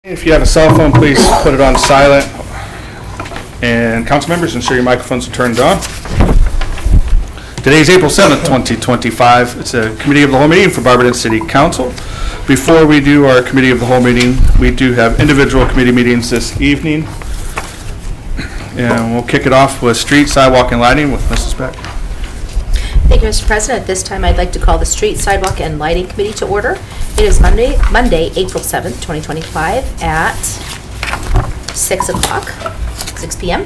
If you have a cell phone, please put it on silent. And council members, ensure your microphones are turned on. Today is April 7th, 2025. It's a committee of the whole meeting for Barberton City Council. Before we do our committee of the whole meeting, we do have individual committee meetings this evening. And we'll kick it off with street, sidewalk, and lighting with Mrs. Beck. Thank you, Mr. President. At this time, I'd like to call the Street, Sidewalk, and Lighting Committee to order. It is Monday, April 7th, 2025 at 6 p.m.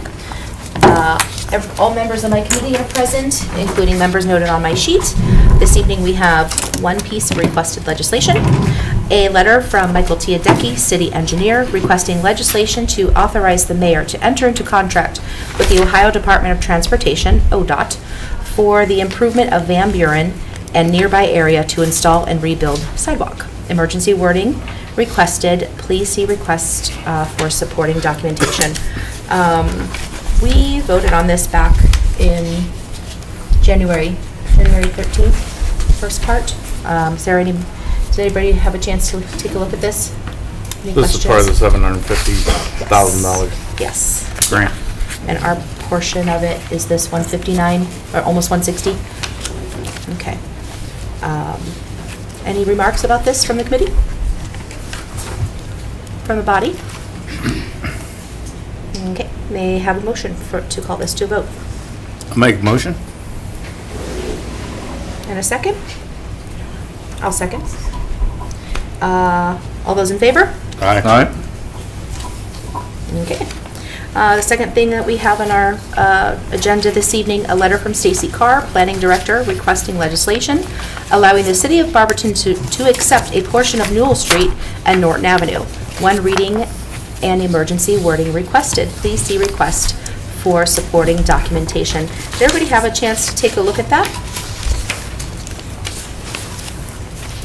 All members of my committee are present, including members noted on my sheet. This evening, we have one piece of requested legislation, a letter from Michael Tiadecki, City Engineer, requesting legislation to authorize the mayor to enter into contract with the Ohio Department of Transportation, ODOT, for the improvement of Van Buren and nearby area to install and rebuild sidewalk. Emergency wording requested. Please see request for supporting documentation. We voted on this back in January 13th, first part. Does anybody have a chance to take a look at this? Any This is part of the $750,000 Yes. grant. And our portion of it is this 159 or almost 160. Okay. Any remarks about this from the committee? From the body? Okay. May I have a motion to call this to a vote? I'll make a motion. And a second? I'll second. All those in favor? Aye. All right. Okay. The second thing that we have on our agenda this evening, a letter from Stacy Carr, Planning Director, requesting legislation allowing the City of Barberton to accept a portion of Newell Street and Norton Avenue. One reading and emergency wording requested. Please see request for supporting documentation. Did everybody have a chance to take a look at that?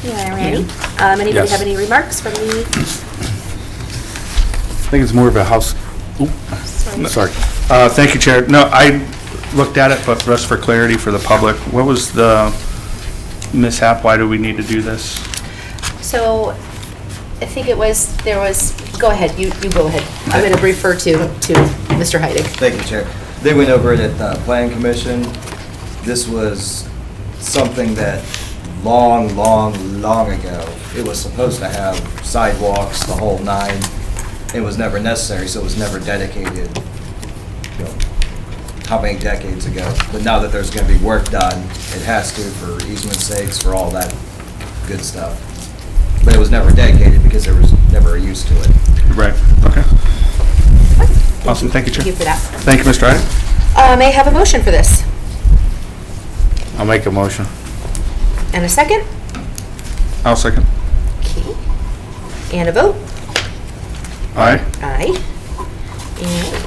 Yeah, Randy? Anybody Yes. have any remarks from the... I think it's more of a house. Sorry. Thank you, Chair. No, I looked at it, but just for clarity for the public, what was the mishap? Why do we need to do this? So, I think go ahead, you go ahead. I'm going to refer to Mr. Heidig. Thank you, Chair. They went over it at the Plan Commission. This was something that long ago, it was supposed to have sidewalks, the whole nine. It was never necessary, so it was never dedicated, how many decades ago. But now that there's going to be work done, it has to for easement sakes, for all that good stuff. But it was never dedicated because there was never a use to it. Right. Okay. Awesome. Thank you, Chair. Thank you for that. Thank you, Mr. Hyde. May I have a motion for this? I'll make a motion. And a second? I'll second. Okay. And a vote? Aye. Aye. And,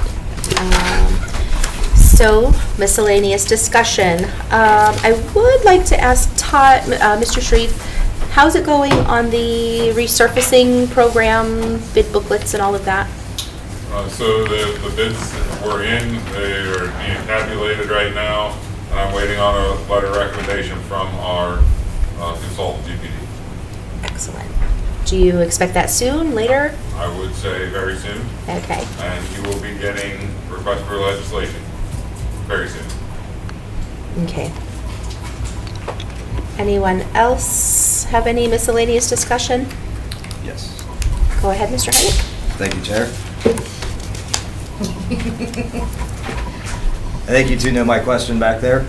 so, miscellaneous discussion. I would like to ask Todd, Mr. Shreve, how's it going on the resurfacing program, bid booklets and all of that? So the bids were in, they are being tabulated right now, and I'm waiting on a letter of recommendation from our consultant, GPD. Excellent. Do you expect that soon, later? I would say very soon, Okay. and you will be getting request for legislation very soon. Okay. Anyone else have any miscellaneous discussion? Yes. Go ahead, Mr. Heidig. Thank you, Chair. I think you two know my question back there.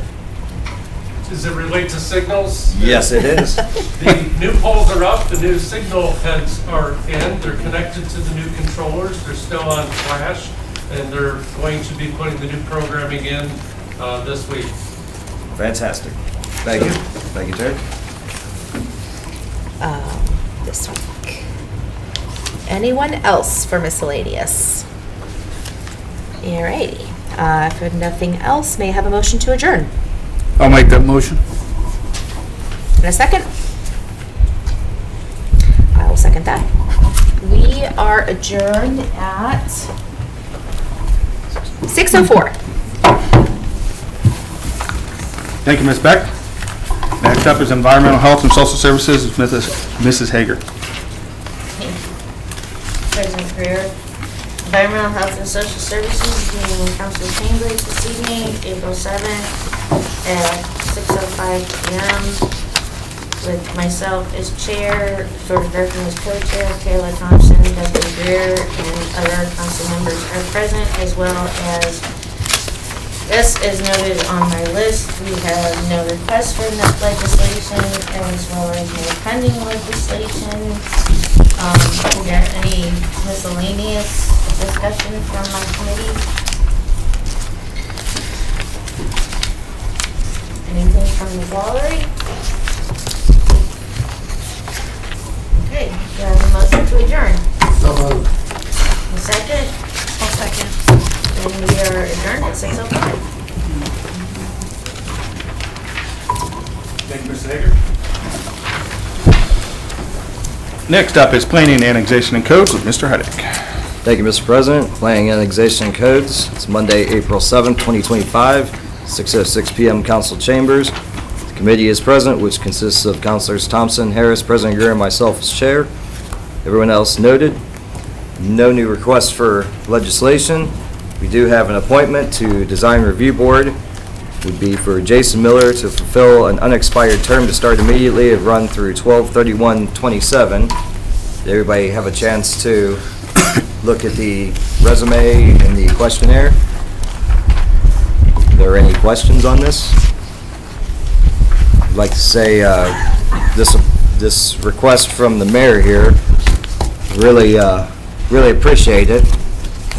Does it relate to signals? Yes, it is. The new poles are up, the new signal heads are in, they're connected to the new controllers, they're still on flash, and they're going to be putting the new programming in this week. Fantastic. Thank you. Thank you, Chair. This week. Anyone else for miscellaneous? Alrighty. If there's nothing else, may I have a motion to adjourn? I'll make that motion. In a second? I will second that. We are adjourned at 6:04. Thank you, Ms. Beck. Next up is Environmental Health and Social Services, Mrs. Hager. President Greer. Environmental Health and Social Services meeting in Council Chambers this evening, April 7th at 6:05 p.m. with myself as chair, George Griffin as co-chair, Kayla Thompson, Dustin Greer, and other council members are present, as well as, as noted on my list, we have no requests for legislation, as well as no pending legislation. Is there any miscellaneous discussion from my committee? Anything from the gallery? Okay, do I have a motion to adjourn? So moved. A second? I'll second. And we are adjourned at 6:05. Thank you, Mr. Hager. Next up is Planning, Annexation, and Codes with Mr. Hudick. Thank you, Mr. President. Planning, Annexation, and Codes. It's Monday, April 7th, 2025, 6:06 p.m. Council Chambers. The committee is present, which consists of Councilors Thompson, Harris, President Greer, and myself as chair. Everyone else noted. No new requests for legislation. We do have an appointment to Design Review Board. Would be for Jason Miller to fulfill an unexpired term to start immediately and run through 12/31/27. Did everybody have a chance to look at the resume and the questionnaire? Are there any questions on this? I'd like to say this request from the mayor here, really appreciate it.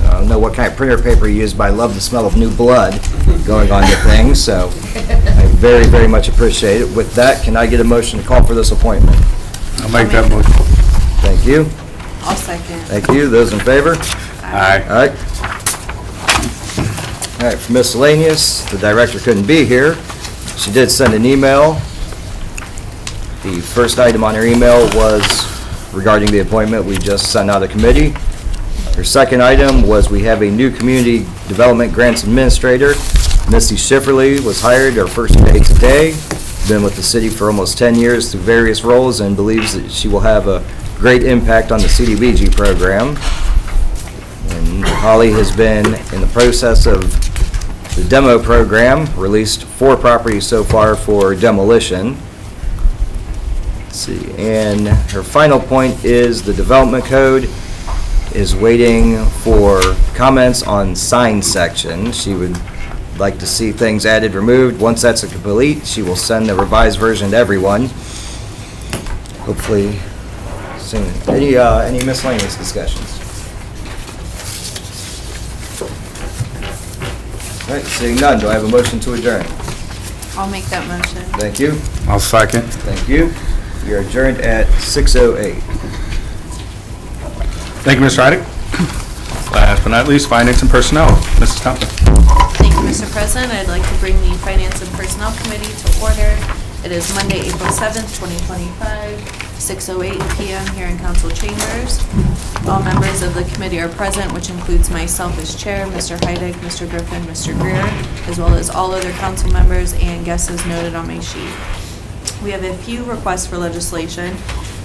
I don't know what kind of printer paper you use, but I love the smell of new blood going on your things, so I very, very much appreciate it. With that, can I get a motion to call for this appointment? I'll make that motion. Thank you. I'll second. Thank you. Those in favor? Aye. All right. All right, for miscellaneous, the director couldn't be here. She did send an email. The first item on her email was regarding the appointment we just sent out of committee. Her second item was we have a new community development grants administrator. Missy Schifferly was hired her first day today. Been with the city for almost 10 years through various roles and believes that she will have a great impact on the CDBG program. And Holly has been in the process of the demo program, released 4 properties so far for demolition. Let's see, and her final point is the development code is waiting for comments on sign section. She would like to see things added, removed. Once that's complete, she will send the revised version to everyone. Hopefully soon. Any miscellaneous discussions? All right, seeing none, do I have a motion to adjourn? I'll make that motion. Thank you. I'll second. Thank you. We are adjourned at 6:08. Thank you, Mr. Hudick. Last but not least, Finance and Personnel, Mrs. Thompson. Thank you, Mr. President. I'd like to bring the Finance and Personnel Committee to order. It is Monday, April 7th, 2025, 6:08 p.m. here in Council Chambers. All members of the committee are present, which includes myself as chair, Mr. Heidig, Mr. Griffin, Mr. Greer, as well as all other council members and guests as noted on my sheet. We have a few requests for legislation.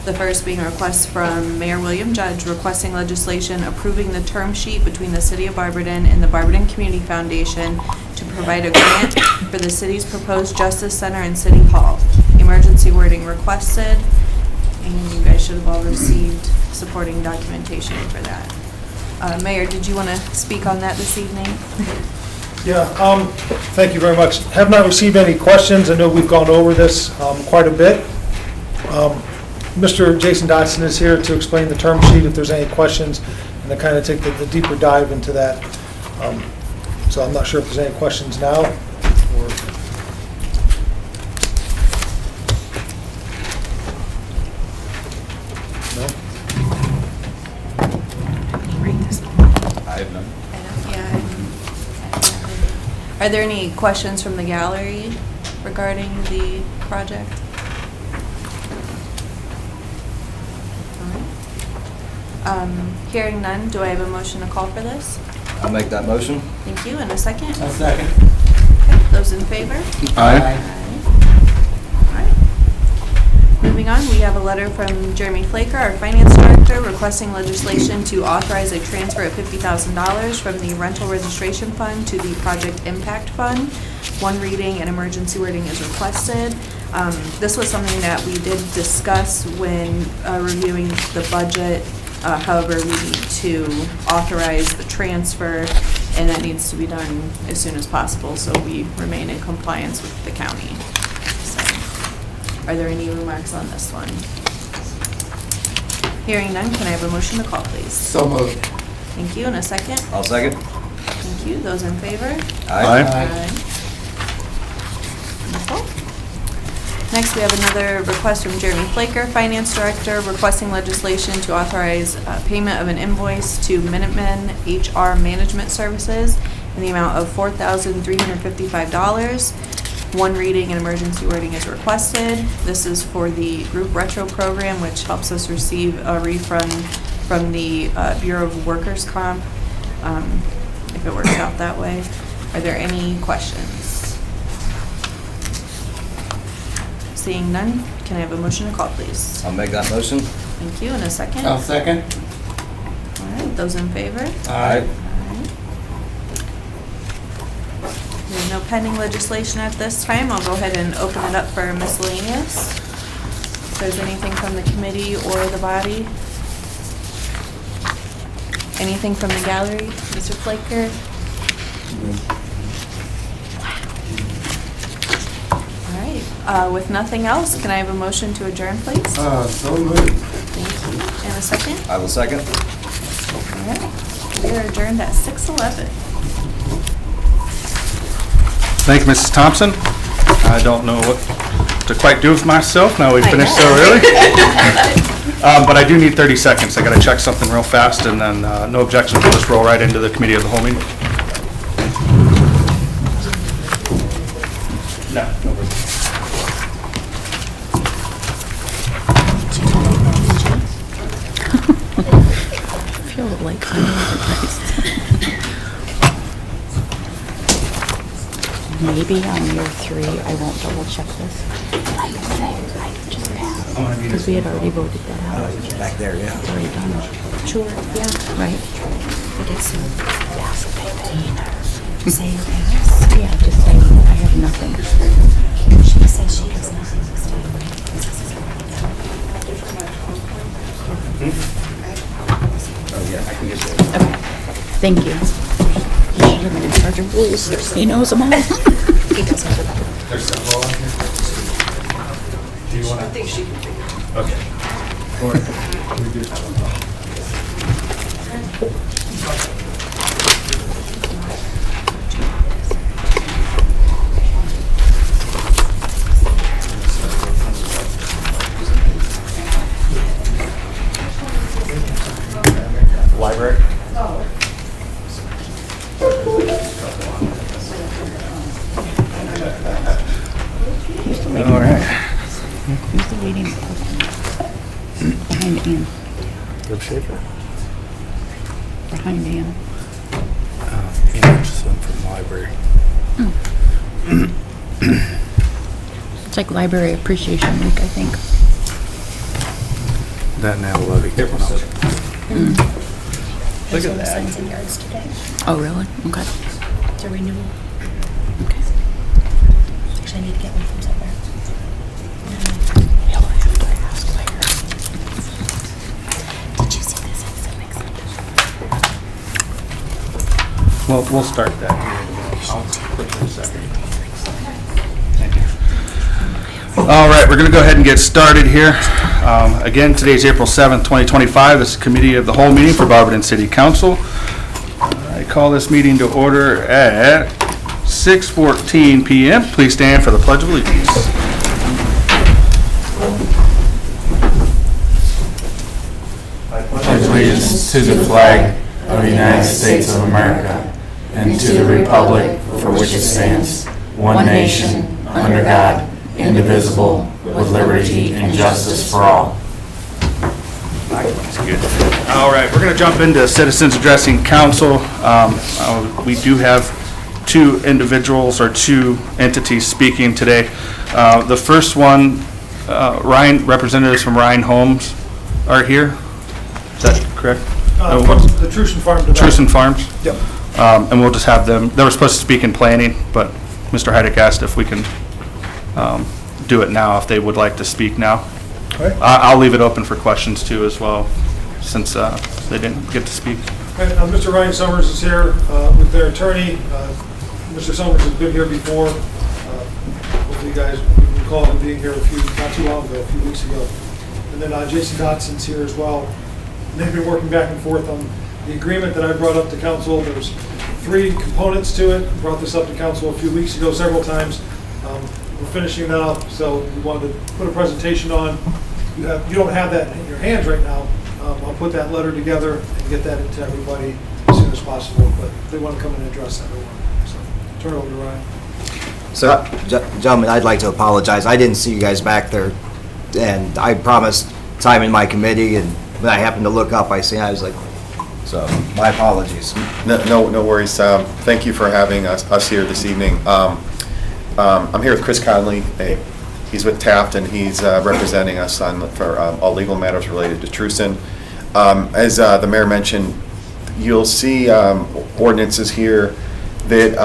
The first being a request from Mayor William Judge requesting legislation approving the term sheet between the City of Barberton and the Barberton Community Foundation to provide a grant for the city's proposed Justice Center and City Hall. Emergency wording requested, and you guys should have all received supporting documentation for that. Mayor, did you want to speak on that this evening? Yeah, thank you very much. Have not received any questions. I know we've gone over this quite a bit. Mr. Jason Dotson is here to explain the term sheet if there's any questions, and to kind of take the deeper dive into that. So I'm not sure if there's any questions now, or... No? I have none. Are there any questions from the gallery regarding the project? Hearing none, do I have a motion to call for this? I'll make that motion. Thank you, and a second? A second. Okay, those in favor? Aye. All right. Moving moving on, we have a letter from Jeremy Flaker, our finance director, requesting legislation to authorize a transfer of $50,000 from the rental registration fund to the project impact fund. One reading and emergency wording is requested. This was something that we did discuss when reviewing the budget. However, we need to authorize the transfer, and that needs to be done as soon as possible, so we remain in compliance with the county. So, are there any remarks on this one? Hearing none, can I have a motion to call, please? So moved. Thank you, and a second? I'll second. Thank you. Those in favor? Aye. Wonderful. Next, we have another request from Jeremy Flaker, Finance Director, requesting legislation to authorize payment of an invoice to Minutemen HR Management Services in the amount of $4,355. One reading and emergency wording is requested. This is for the group retro program, which helps us receive a refund from the Bureau of Workers' Comp, if it works out that way. Are there any questions? Seeing none, can I have a motion to call, please? I'll make that motion. Thank you, and a second? I'll second. All right, those in favor? Aye. We have no pending legislation at this time. I'll go ahead and open it up for miscellaneous. If there's anything from the committee or the body? Anything from the gallery, Mr. Flaker? All right, with nothing else, can I have a motion to adjourn, please? So moved. Thank you. And a second? I will second. All right, we are adjourned at 6:11. Thank you, Mrs. Thompson. I don't know what to quite do with myself now we've I finished know. so early. But I do need 30 seconds. I got to check something real fast, and then no objections, we'll just roll right into the committee of the whole meeting. No. feel like I'm overpriced. Maybe on year 3, I won't double check this. I can say, I just passed. Because we had already voted that out. Back there, yeah. It's already done. Sure, yeah, right. But it's ask 15. Say you pass? Yeah, just say I have nothing. She says she has nothing to say. Oh, yeah, I can get there. Okay, thank you. He should have been in charge of rules. He knows them all. He does have it. There's several on here. Do you want to? I think she can figure it out. Okay. We do have them. Library? All right. Who's the waiting person? Behind Ann. Rip Shaper? Behind Ann. Yeah, just one from library. It's like Library Appreciation Week, I think. That and that'll levy. Look at that. Signs and yards today. Oh, really? Okay. It's a renewal. Okay. Actually, I need to get one from somewhere. He'll have to ask later. Did you see this? It's so exciting. Well, we'll start that here. I'll put it in a second. Thank you. All right, we're going to go ahead and get started here. Again, today's April 7th, 2025. This is Committee of the Whole meeting for Barberton City Council. I call this meeting to order at 6:14 p.m. Please stand for the Pledge of Allegiance. Pledge allegiance to the flag of the United States of America and to the republic for which it stands, one nation, under God, indivisible, with liberty and justice for all. All right, we're going to jump into citizens addressing council. We do have two individuals or two entities speaking today. The first one Ryan, representatives from Ryan Homes are here. Is that correct? The Truson Farm Development. Truson Farms? Yep. And we'll just have them, they were supposed to speak in planning, but Mr. Heidick asked if we can do it now, if they would like to speak now. All right. I'll leave it open for questions too as well, since they didn't get to speak. Okay, Mr. Ryan Summers is here with their attorney. Mr. Summers has been here before. Hopefully you guys recall him being here not too long ago, a few weeks ago. And then Jason Dodson's here as well. And they've been working back and forth on the agreement that I brought up to council. There's 3 components to it. I brought this up to council a few weeks ago several times. We're finishing that up, so we wanted to put a presentation on. You don't have that in your hands right now. I'll put that letter together and get that into everybody as soon as possible, but they want to come in and address that. So turn it over to Ryan. So, gentlemen, I'd like to apologize. I didn't see you guys back there, and I promised time in my committee, and when I happened to look up, I was like, so my apologies. No worries. Thank you for having us here this evening. I'm here with Chris Conley. He's with Taft, and he's representing us for all legal matters related to Truson. As the mayor mentioned, you'll see ordinances here that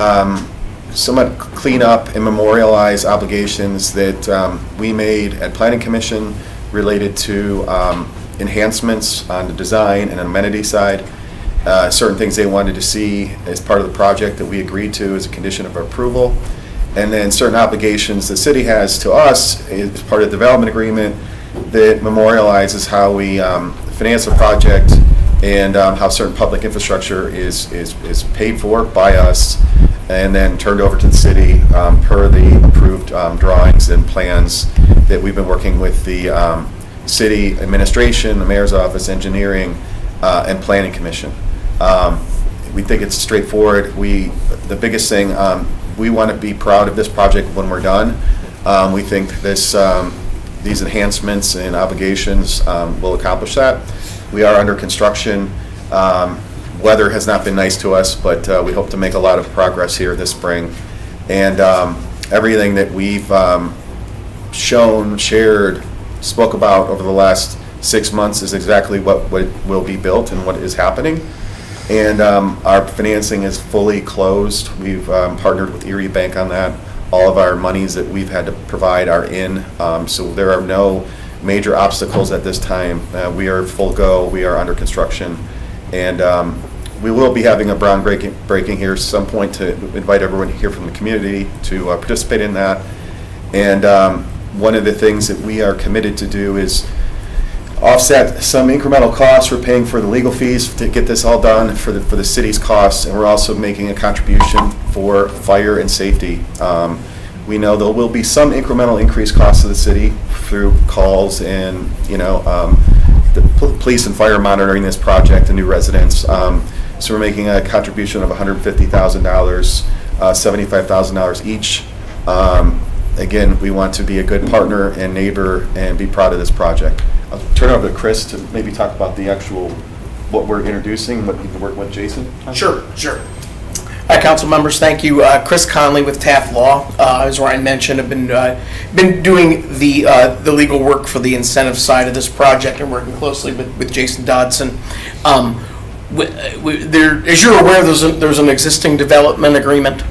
somewhat clean up and memorialize obligations that we made at Planning Commission related to enhancements on the design and amenity side. Certain things they wanted to see as part of the project that we agreed to as a condition of approval. And then certain obligations the city has to us as part of the development agreement that memorializes how we finance the project and how certain public infrastructure is paid for by us and then turned over to the city per the approved drawings and plans that we've been working with the city administration, the mayor's office, engineering, and planning commission. We think it's straightforward. The biggest thing, we want to be proud of this project when we're done. We think these enhancements and obligations will accomplish that. We are under construction. Weather has not been nice to us, but we hope to make a lot of progress here this spring. And everything that we've shown, shared, spoke about over the last 6 months is exactly what will be built and what is happening. And our financing is fully closed. We've partnered with Erie Bank on that. All of our monies that we've had to provide are in, so there are no major obstacles at this time. We are full go. We are under construction, and we will be having a groundbreaking here at some point to invite everyone here from the community to participate in that. And one of the things that we are committed to do is offset some incremental costs. We're paying for the legal fees to get this all done for the city's costs, and we're also making a contribution for fire and safety. We know there will be some incremental increased costs to the city through calls and the police and fire monitoring this project and new residents. So we're making a contribution of $150,000, $75,000 each. Again, we want to be a good partner and neighbor and be proud of this project. I'll turn it over to Chris to maybe talk about the actual, what we're introducing, what you can work with Jason. Sure. Hi, council members. Thank you. Chris Conley with Taft Law. As Ryan mentioned, I've been doing the legal work for the incentive side of this project and working closely with Jason Dodson. As you're aware, there's an existing development agreement,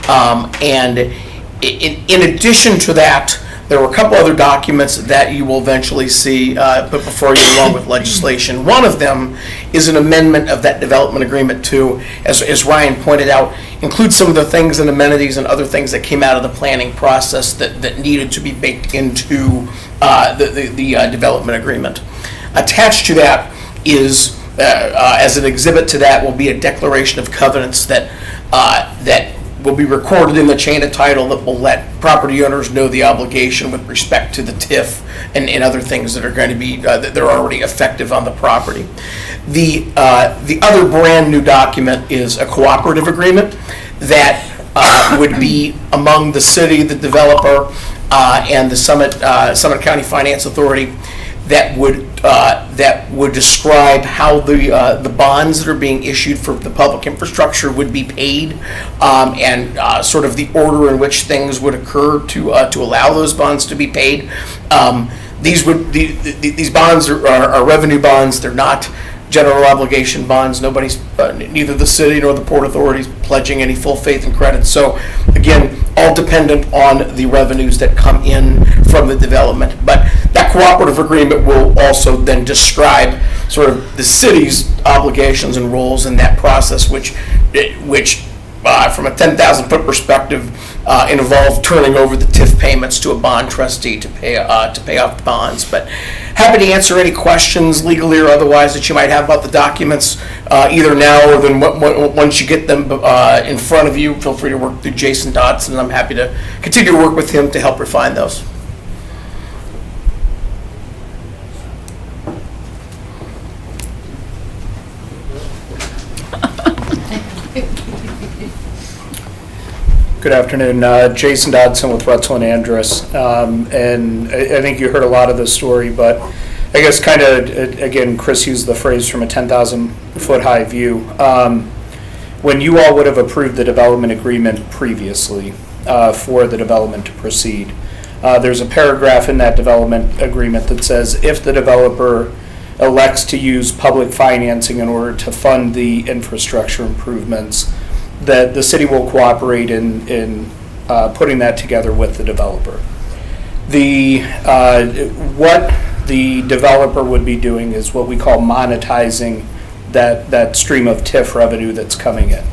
and in addition to that, there were a couple other documents that you will eventually see put before you along with legislation. One of them is an amendment of that development agreement to, as Ryan pointed out, include some of the things and amenities and other things that came out of the planning process that needed to be baked into the development agreement. Attached to that is, as an exhibit to that, will be a declaration of covenants that will be recorded in the chain of title that will let property owners know the obligation with respect to the TIF and other things that are going to be that are already effective on the property. The other brand new document is a cooperative agreement that would be among the city, the developer, and the Summit County Finance Authority. that would describe how the bonds that are being issued for the public infrastructure would be paid, and sort of the order in which things would occur to allow those bonds to be paid. These bonds are revenue bonds. They're not general obligation bonds. Nobody's, neither the city nor the Port Authority is pledging any full faith and credit. So again, all dependent on the revenues that come in from the development. But that cooperative agreement will also then describe sort of the city's obligations and roles in that process, which from a 10,000-foot perspective, involve turning over the TIF payments to a bond trustee to pay off the bonds. But happy to answer any questions, legally or otherwise, that you might have about the documents, either now or then once you get them in front of you. Feel free to work through Jason Dodson, and I'm happy to continue to work with him to help refine those. Good afternoon. Jason Dodson with Rutzel and Andrus. And I think you heard a lot of this story, but I guess kind of, again, Chris used the phrase from a 10,000-foot high view. When you all would have approved the development agreement previously for the development to proceed, there's a paragraph in that development agreement that says if the developer elects to use public financing in order to fund the infrastructure improvements, that the city will cooperate in putting that together with the developer. What the developer would be doing is what we call monetizing that stream of TIF revenue that's coming in.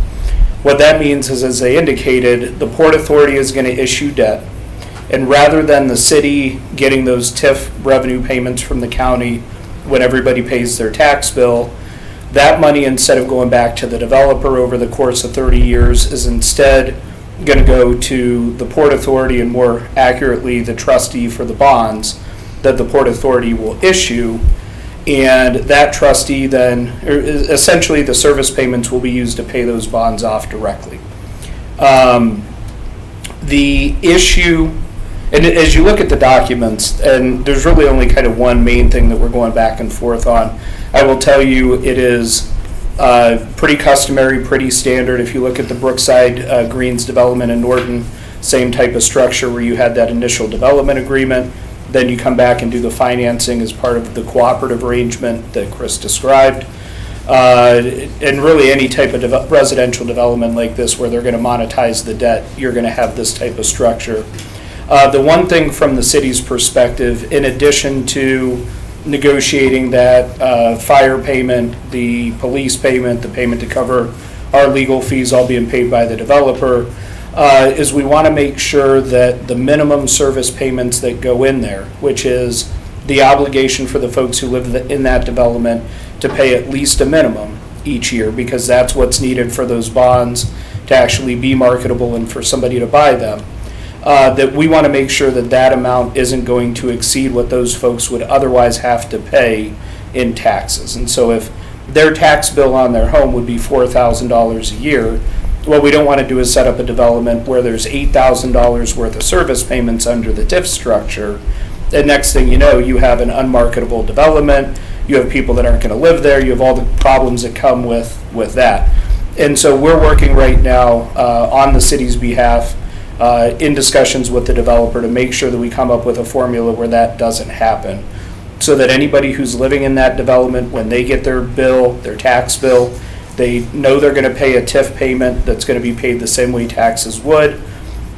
What that means is, as they indicated, the Port Authority is going to issue debt, and rather than the city getting those TIF revenue payments from the county when everybody pays their tax bill, that money, instead of going back to the developer over the course of 30 years, is instead going to go to the Port Authority, and more accurately, the trustee for the bonds that the Port Authority will issue. And that trustee then, essentially the service payments will be used to pay those bonds off directly. The issue, and as you look at the documents, and there's really only kind of one main thing that we're going back and forth on, I will tell you it is pretty customary, pretty standard. If you look at the Brookside Greens development in Norton, same type of structure where you had that initial development agreement, then you come back and do the financing as part of the cooperative arrangement that Chris described. And really any type of residential development like this where they're going to monetize the debt, you're going to have this type of structure. The one thing from the city's perspective, in addition to negotiating that fire payment, the police payment, the payment to cover our legal fees all being paid by the developer, is we want to make sure that the minimum service payments that go in there, which is the obligation for the folks who live in that development to pay at least a minimum each year, because that's what's needed for those bonds to actually be marketable and for somebody to buy them. That we want to make sure that that amount isn't going to exceed what those folks would otherwise have to pay in taxes. And so if their tax bill on their home would be $4,000 a year, what we don't want to do is set up a development where there's $8,000 worth of service payments under the TIF structure. And next thing you know, you have an unmarketable development, you have people that aren't going to live there, you have all the problems that come with that. And so we're working right now on the city's behalf in discussions with the developer to make sure that we come up with a formula where that doesn't happen, so that anybody who's living in that development, when they get their bill, their tax bill, they know they're going to pay a TIF payment that's going to be paid the same way taxes would.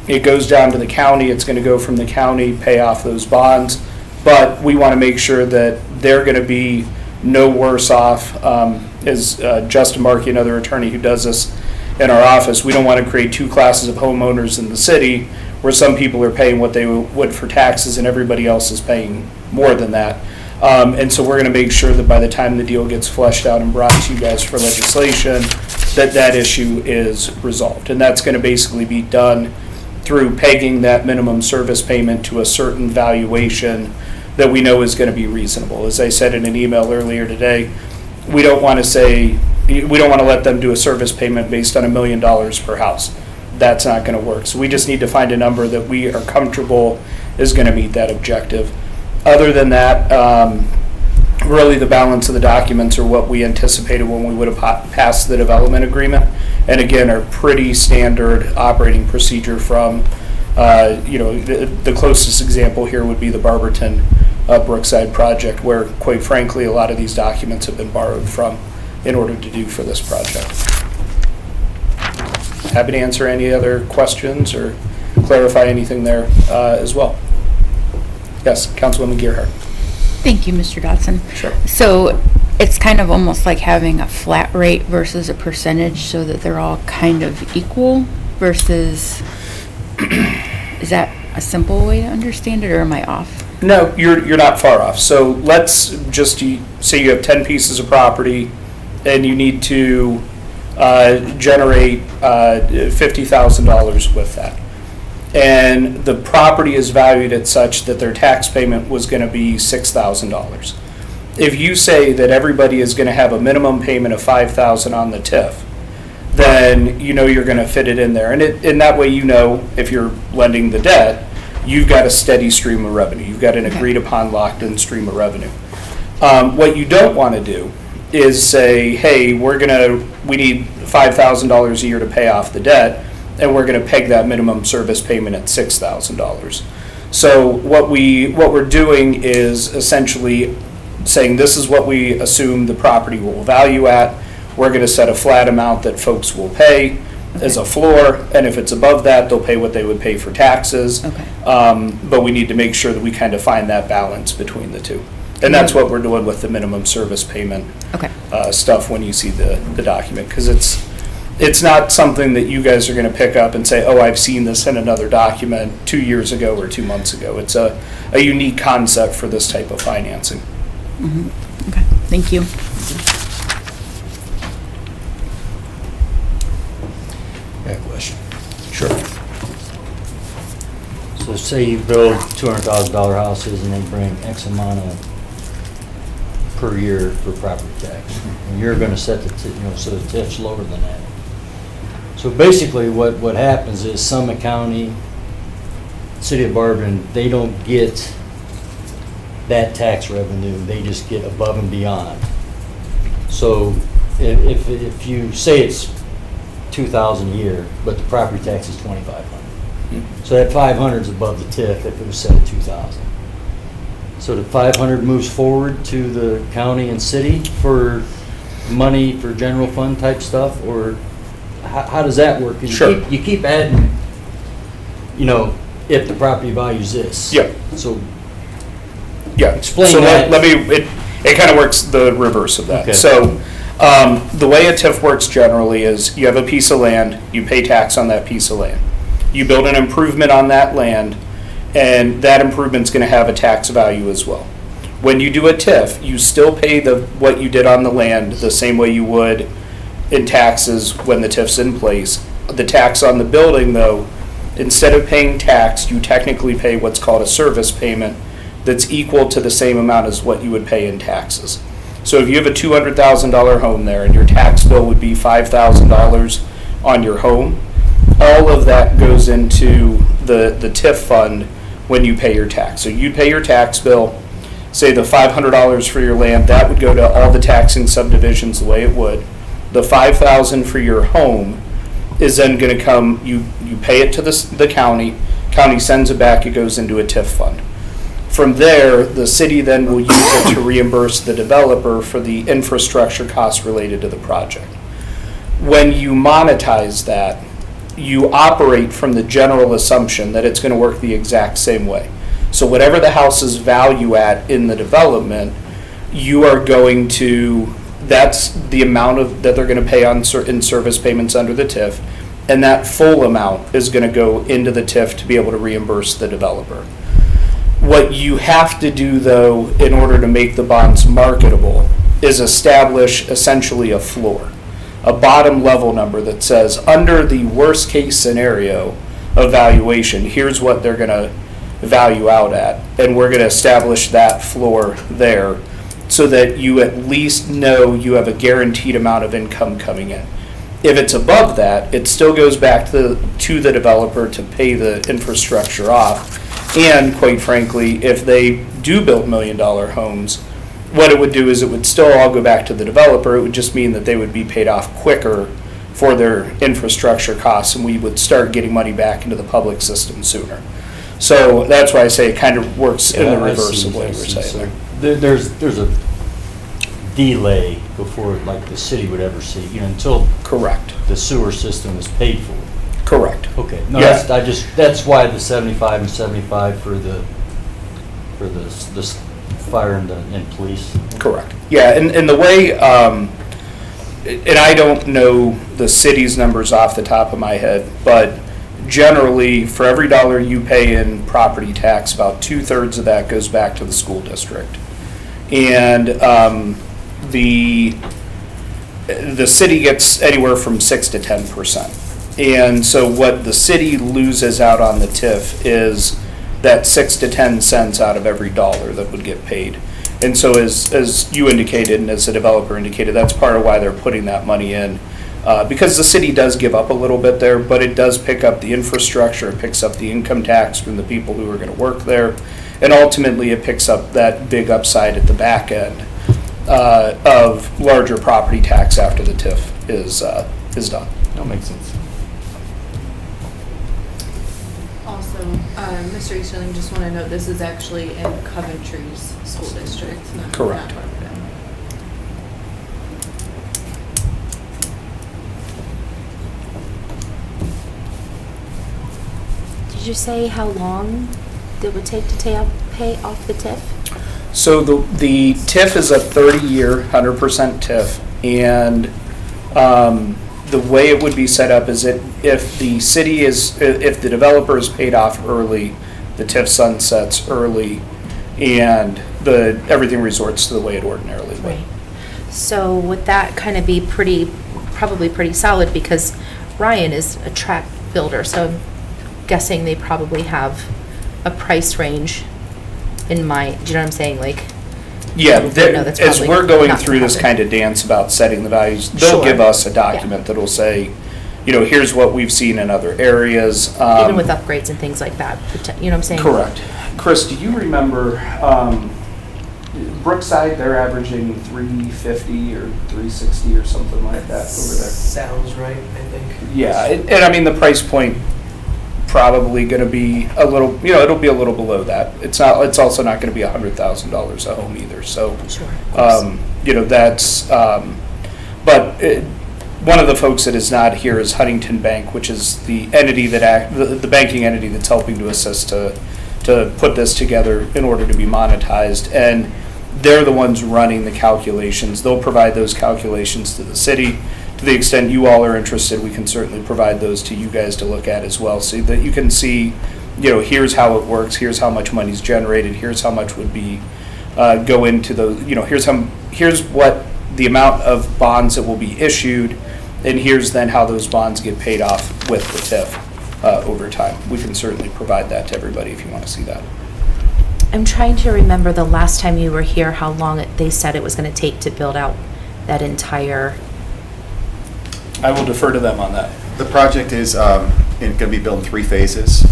It goes down to the county, it's going to go from the county, pay off those bonds, but we want to make sure that they're going to be no worse off. As Justin Markey, another attorney who does this in our office, we don't want to create two classes of homeowners in the city where some people are paying what they would for taxes and everybody else is paying more than that. And so we're going to make sure that by the time the deal gets fleshed out and brought to you guys for legislation, that issue is resolved. And that's going to basically be done through pegging that minimum service payment to a certain valuation that we know is going to be reasonable. As I said in an email earlier today, we don't want to let them do a service payment based on $1 million per house. That's not going to work. So we just need to find a number that we are comfortable is going to meet that objective. Other than that, really the balance of the documents are what we anticipated when we would have passed the development agreement. And again, are pretty standard operating procedure from, the closest example here would be the Barberton Brookside project, where quite frankly, a lot of these documents have been borrowed from in order to do for this project. Happy to answer any other questions or clarify anything there as well. Yes, Councilwoman Gearhart. Thank you, Mr. Dodson. Sure. So it's kind of almost like having a flat rate versus a percentage so that they're all kind of equal versus, is that a simple way to understand it, or am I off? No, you're not far off. So let's just say you have 10 pieces of property and you need to generate $50,000 with that. And the property is valued at such that their tax payment was going to be $6,000. If you say that everybody is going to have a minimum payment of $5,000 on the TIF, then you know you're going to fit it in there. And in that way, you know, if you're lending the debt, you've got a steady stream of revenue. You've got an agreed upon locked in stream of revenue. What you don't want to do is say, hey, we need $5,000 a year to pay off the debt, and we're going to peg that minimum service payment at $6,000. So what we're doing is essentially saying this is what we assume the property will value at. We're going to set a flat amount that folks will pay as a floor, and if it's above that, they'll pay what they would pay for taxes. Okay. But we need to make sure that we kind of find that balance between the two. And that's what we're doing with the minimum service payment Okay. stuff when you see the document, because it's not something that you guys are going to pick up and say, oh, I've seen this in another document 2 years ago or 2 months ago. It's a unique concept for this type of financing. Mm-hmm. Okay, thank you. Got a question. Sure. So say you build $200,000 houses and they bring X amount of per year for property tax. And you're gonna set the, so the TIF's lower than that. So basically what happens is Summit County, City of Barberton, they don't get that tax revenue, they just get above and beyond. So if you say it's $2,000 a year, but the property tax is $2,500. So that $500 is above the TIF if it was set at $2,000. So the $500 moves forward to the county and city for money for general fund type stuff, or how does that work? 'Cause Sure. you keep adding, if the property value's this. Yeah. So Yeah. Explain so that. It kind of works the reverse of that. Okay. So the way a TIF works generally is you have a piece of land, you pay tax on that piece of land. You build an improvement on that land, and that improvement's going to have a tax value as well. When you do a TIF, you still pay what you did on the land the same way you would in taxes when the TIF's in place. The tax on the building, though, instead of paying tax, you technically pay what's called a service payment that's equal to the same amount as what you would pay in taxes. So if you have a $200,000 home there and your tax bill would be $5,000 on your home, all of that goes into the TIF fund when you pay your tax. So you'd pay your tax bill, say the $500 for your land, that would go to all the taxing subdivisions the way it would. The $5,000 for your home is then going to come, you pay it to the county sends it back, it goes into a TIF fund. From there, the city then will use it to reimburse the developer for the infrastructure costs related to the project. When you monetize that, you operate from the general assumption that it's going to work the exact same way. So whatever the house's value at in the development, you are going to, that's the amount that they're going to pay on certain service payments under the TIF, and that full amount is going to go into the TIF to be able to reimburse the developer. What you have to do, though, in order to make the bonds marketable, is establish essentially a floor, a bottom level number that says, under the worst case scenario of valuation, here's what they're going to value out at. And we're going to establish that floor there so that you at least know you have a guaranteed amount of income coming in. If it's above that, it still goes back to the developer to pay the infrastructure off. And quite frankly, if they do build million-dollar homes, what it would do is it would still all go back to the developer. It would just mean that they would be paid off quicker for their infrastructure costs, and we would start getting money back into the public system sooner. So that's why I say it kind of works in the Yeah, I reverse see, of what I you were see. saying. So there's a delay before, like, the city would ever see, until Correct. the sewer system is paid for. Correct. Okay, no, Yeah. that's why the 75 and 75 for the fire and police. Correct. Yeah, and the way, and I don't know the city's numbers off the top of my head, but generally, for every dollar you pay in property tax, about 2/3 of that goes back to the school district. And the city gets anywhere from 6 to 10%. And so what the city loses out on the TIF is that 6 to 10 cents out of every dollar that would get paid. And so as you indicated, and as the developer indicated, that's part of why they're putting that money in. Because the city does give up a little bit there, but it does pick up the infrastructure, it picks up the income tax from the people who are going to work there, and ultimately it picks up that big upside at the back end of larger property tax after the TIF is done. That makes sense. Also, Mr. Easterling, just want to note, this is actually in Coventry's school district, not Correct. Barberton. Did you say how long it would take to pay off the TIF? So the TIF is a 30-year, 100% TIF, and the way it would be set up is that if the developer is paid off early, the TIF sunsets early, and everything resorts to the way it ordinarily would. Right. So would that kind of be probably pretty solid, because Ryan is a track builder, so I'm guessing they probably have a price range in mind. Do you know what I'm saying? Like, Yeah, No, that's as probably we're going not through this happen. kind of dance about setting the values, they'll Sure. give us a document that'll say, here's what we've seen in other areas. even with upgrades and things like that, you know what I'm saying? Correct. Chris, do you remember, Brookside, they're averaging 350 or 360 or something like that over there? Sounds right, I think. Yeah, and I mean, the price point probably going to be a little, it'll be a little below that. It's also not going to be $100,000 a home either, so. Sure. That's, one of the folks that is not here is Huntington Bank, which is the entity the banking entity that's helping to assist to put this together in order to be monetized. And they're the ones running the calculations. They'll provide those calculations to the city. To the extent you all are interested, we can certainly provide those to you guys to look at as well, so that you can see, here's how it works, here's how much money's generated, here's how much would be go into those, here's what the amount of bonds that will be issued, and here's then how those bonds get paid off with the TIF over time. We can certainly provide that to everybody if you want to see that. I'm trying to remember the last time you were here, how long they said it was going to take to build out that entire. I will defer to them on that. The project is going to be built in 3 phases,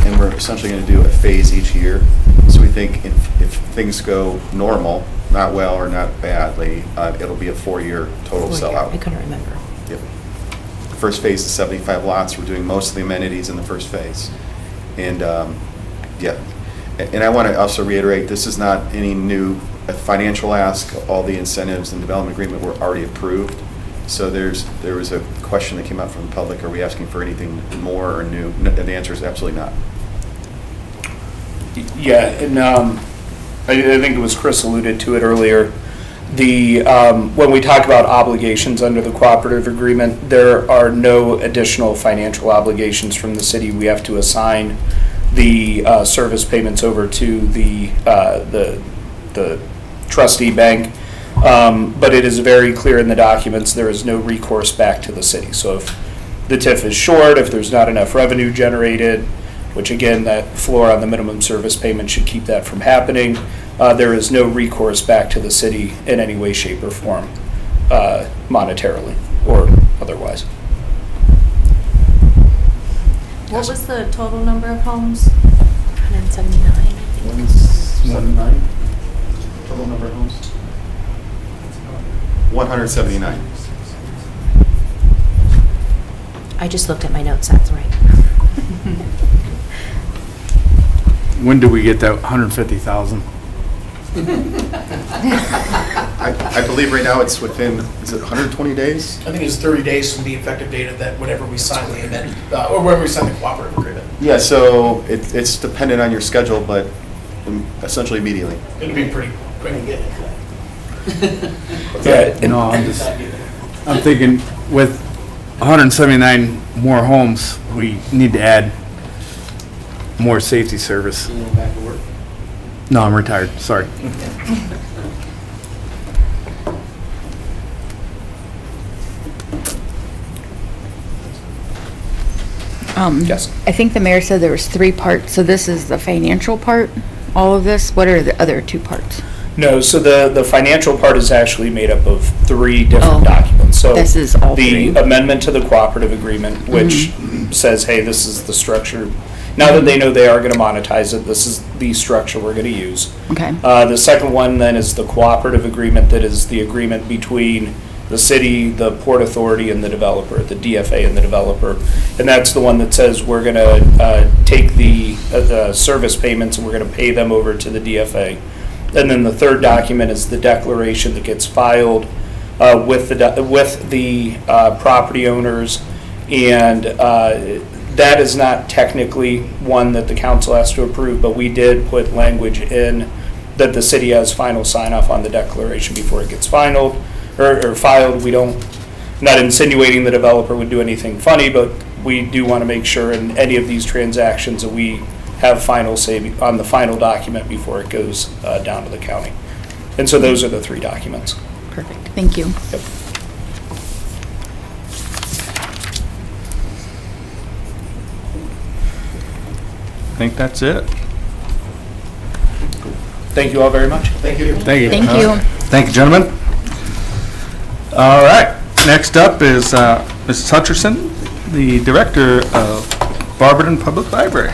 and we're essentially going to do a phase each year. So we think if things go normal, not well or not badly, it'll be a 4-year total sellout. I couldn't remember. Yep. The first phase is 75 lots. We're doing most of the amenities in the first phase. And, and I want to also reiterate, this is not any new financial ask. All the incentives and development agreement were already approved. So there was a question that came out from the public, are we asking for anything more or new? No, the answer is absolutely not. Yeah, and I think it was Chris alluded to it earlier. When we talk about obligations under the cooperative agreement, there are no additional financial obligations from the city. We have to assign the service payments over to the trustee bank. But it is very clear in the documents, there is no recourse back to the city. So if the TIF is short, if there's not enough revenue generated, which again, that floor on the minimum service payment should keep that from happening, there is no recourse back to the city in any way, shape, or form, monetarily or otherwise. What was the total number of homes? 179, I think. 179? Total number of homes? 179. I just looked at my notes, that's right. When do we get that 150,000? I believe right now it's within, is it 120 days? I think it's 30 days from the effective date of that, whenever we sign the amendment, or whenever we sign the cooperative agreement. Yeah, so it's dependent on your schedule, but essentially immediately. It'll be pretty quick. Yeah, no, I'm thinking with 179 more homes, we need to add more safety service. You know, back to work. No, I'm retired, sorry. Yes. I think the mayor said there was 3 parts, so this is the financial part, all of this? What are the other 2 parts? No, so the financial part is actually made up of 3 different Oh, documents. So this is all 3. the amendment to the cooperative agreement, which says, hey, this is the structure. Now that they know they are going to monetize it, this is the structure we're going to use. Okay. The second one then is the cooperative agreement, that is the agreement between the city, the Port Authority, and the developer, the DFA and the developer. And that's the one that says we're going to take the service payments and we're going to pay them over to the DFA. And then the third document is the declaration that gets filed with the property owners. And that is not technically one that the council has to approve, but we did put language in that the city has final sign-off on the declaration before it gets filed. We don't, not insinuating the developer would do anything funny, but we do want to make sure in any of these transactions that we have final say on the final document before it goes down to the county. And so those are the 3 documents. Perfect, thank you. Yep. I think that's it. Thank you all very much. Thank you. Thank you. Thank you. Thank you, gentlemen. All right, next up is Mrs. Hutcherson, the Director of Barberton Public Library.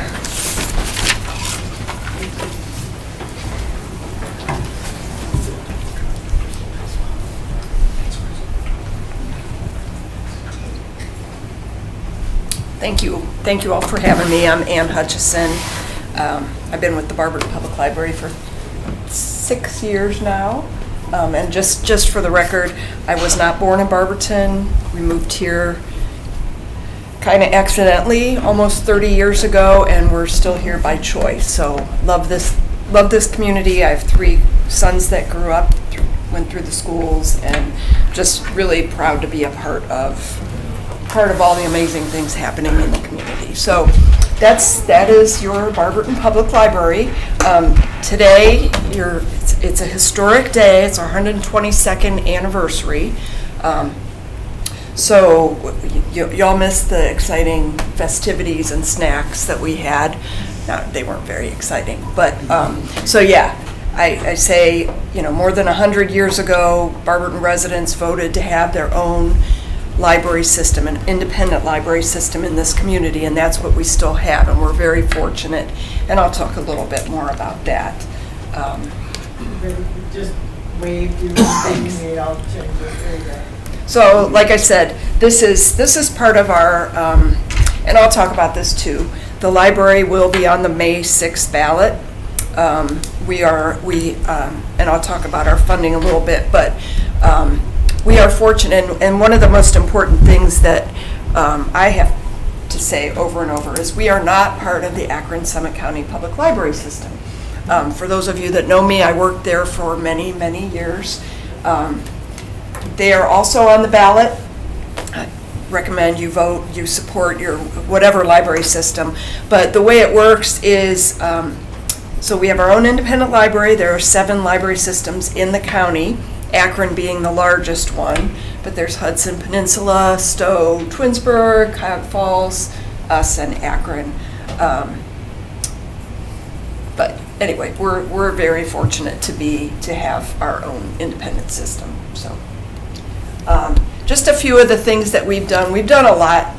Thank you. Thank you all for having me. I'm Ann Hutchison. I've been with the Barberton Public Library for 6 years now. And just for the record, I was not born in Barberton. We moved here kind of accidentally almost 30 years ago, and we're still here by choice. So love this community. I have 3 sons that grew up, went through the schools, and just really proud to be a part of all the amazing things happening in the community. So that is your Barberton Public Library. Today, it's a historic day. It's our 122nd anniversary. So y'all missed the exciting festivities and snacks that we had. Now, they weren't very exciting, but so yeah. I say, more than 100 years ago, Barberton residents voted to have their own library system, an independent library system in this community, and that's what we still have, and we're very fortunate. And I'll talk a little bit more about that. Just wave your thing, I'll change it. So, like I said, this is part of our, and I'll talk about this too. The library will be on the May 6th ballot. And I'll talk about our funding a little bit, but we are fortunate, and one of the most important things that I have to say over and over is we are not part of the Akron Summit County Public Library System. For those of you that know me, I worked there for many, many years. They are also on the ballot. I recommend you vote, you support your whatever library system. But the way it works is, so we have our own independent library. There are 7 library systems in the county, Akron being the largest one, but there's Hudson Peninsula, Stowe, Twinsburg, Cuyahoga Falls, us, and Akron. But anyway, we're very fortunate to have our own independent system. So, just a few of the things that we've done. We've done a lot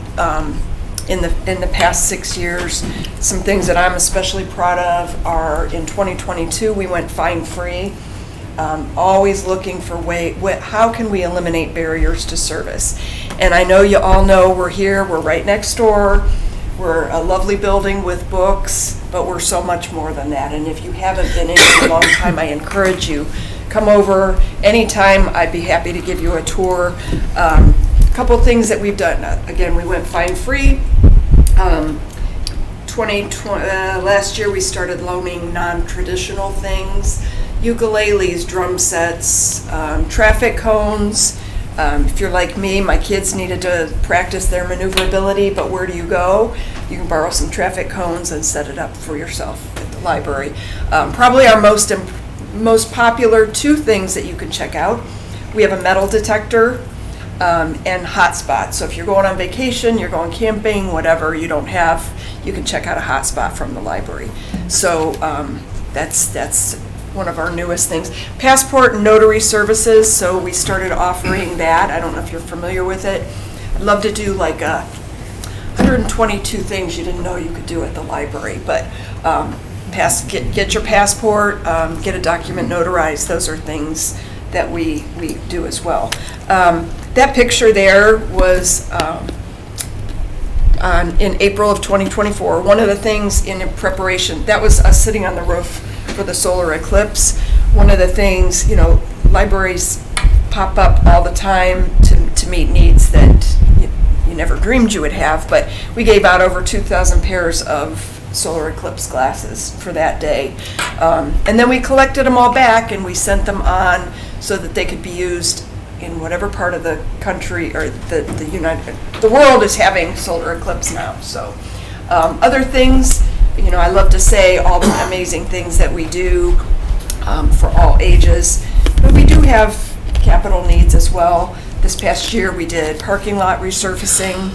in the past 6 years. Some things that I'm especially proud of are in 2022, we went fine-free. Always looking for how can we eliminate barriers to service? And I know you all know we're here, we're right next door, we're a lovely building with books, but we're so much more than that. And if you haven't been in a long time, I encourage you, come over anytime. I'd be happy to give you a tour. Couple things that we've done. Again, we went fine-free. 2020, last year we started loaning non-traditional things, ukuleles, drum sets, traffic cones. If you're like me, my kids needed to practice their maneuverability, but where do you go? You can borrow some traffic cones and set it up for yourself at the library. Probably our most popular two things that you can check out. We have a metal detector and hotspot. So if you're going on vacation, you're going camping, whatever, you can check out a hotspot from the library. So that's one of our newest things. Passport and notary services, so we started offering that. I don't know if you're familiar with it. I'd love to do like 122 things you didn't know you could do at the library, but get your passport, get a document notarized. Those are things that we do as well. That picture there was in April of 2024. One of the things in preparation, that was us sitting on the roof for the solar eclipse. One of the things, libraries pop up all the time to meet needs that you never dreamed you would have, but we gave out over 2,000 pairs of solar eclipse glasses for that day. And then we collected them all back and we sent them on so that they could be used in whatever part of the country or the world is having solar eclipse now. So other things, I love to say all the amazing things that we do for all ages, but we do have capital needs as well. This past year we did parking lot resurfacing.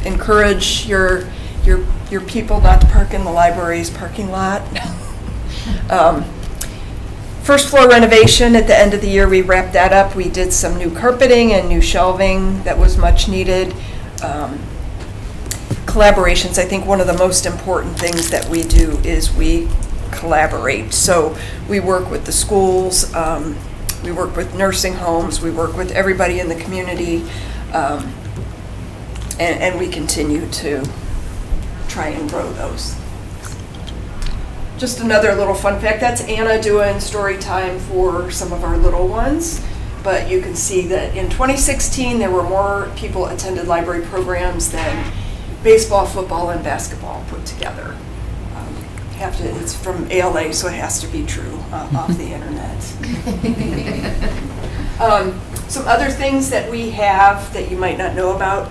Encourage your people not to park in the library's parking lot. First floor renovation, at the end of the year we wrapped that up. We did some new carpeting and new shelving that was much needed. Collaborations, I think one of the most important things that we do is we collaborate. So we work with the schools, we work with nursing homes, we work with everybody in the community, and we continue to try and grow those. Just another little fun fact, that's Anna doing story time for some of our little ones. But you can see that in 2016, there were more people attended library programs than baseball, football, and basketball put together. It's from ALA, so it has to be true off the internet. Some other things that we have that you might not know about,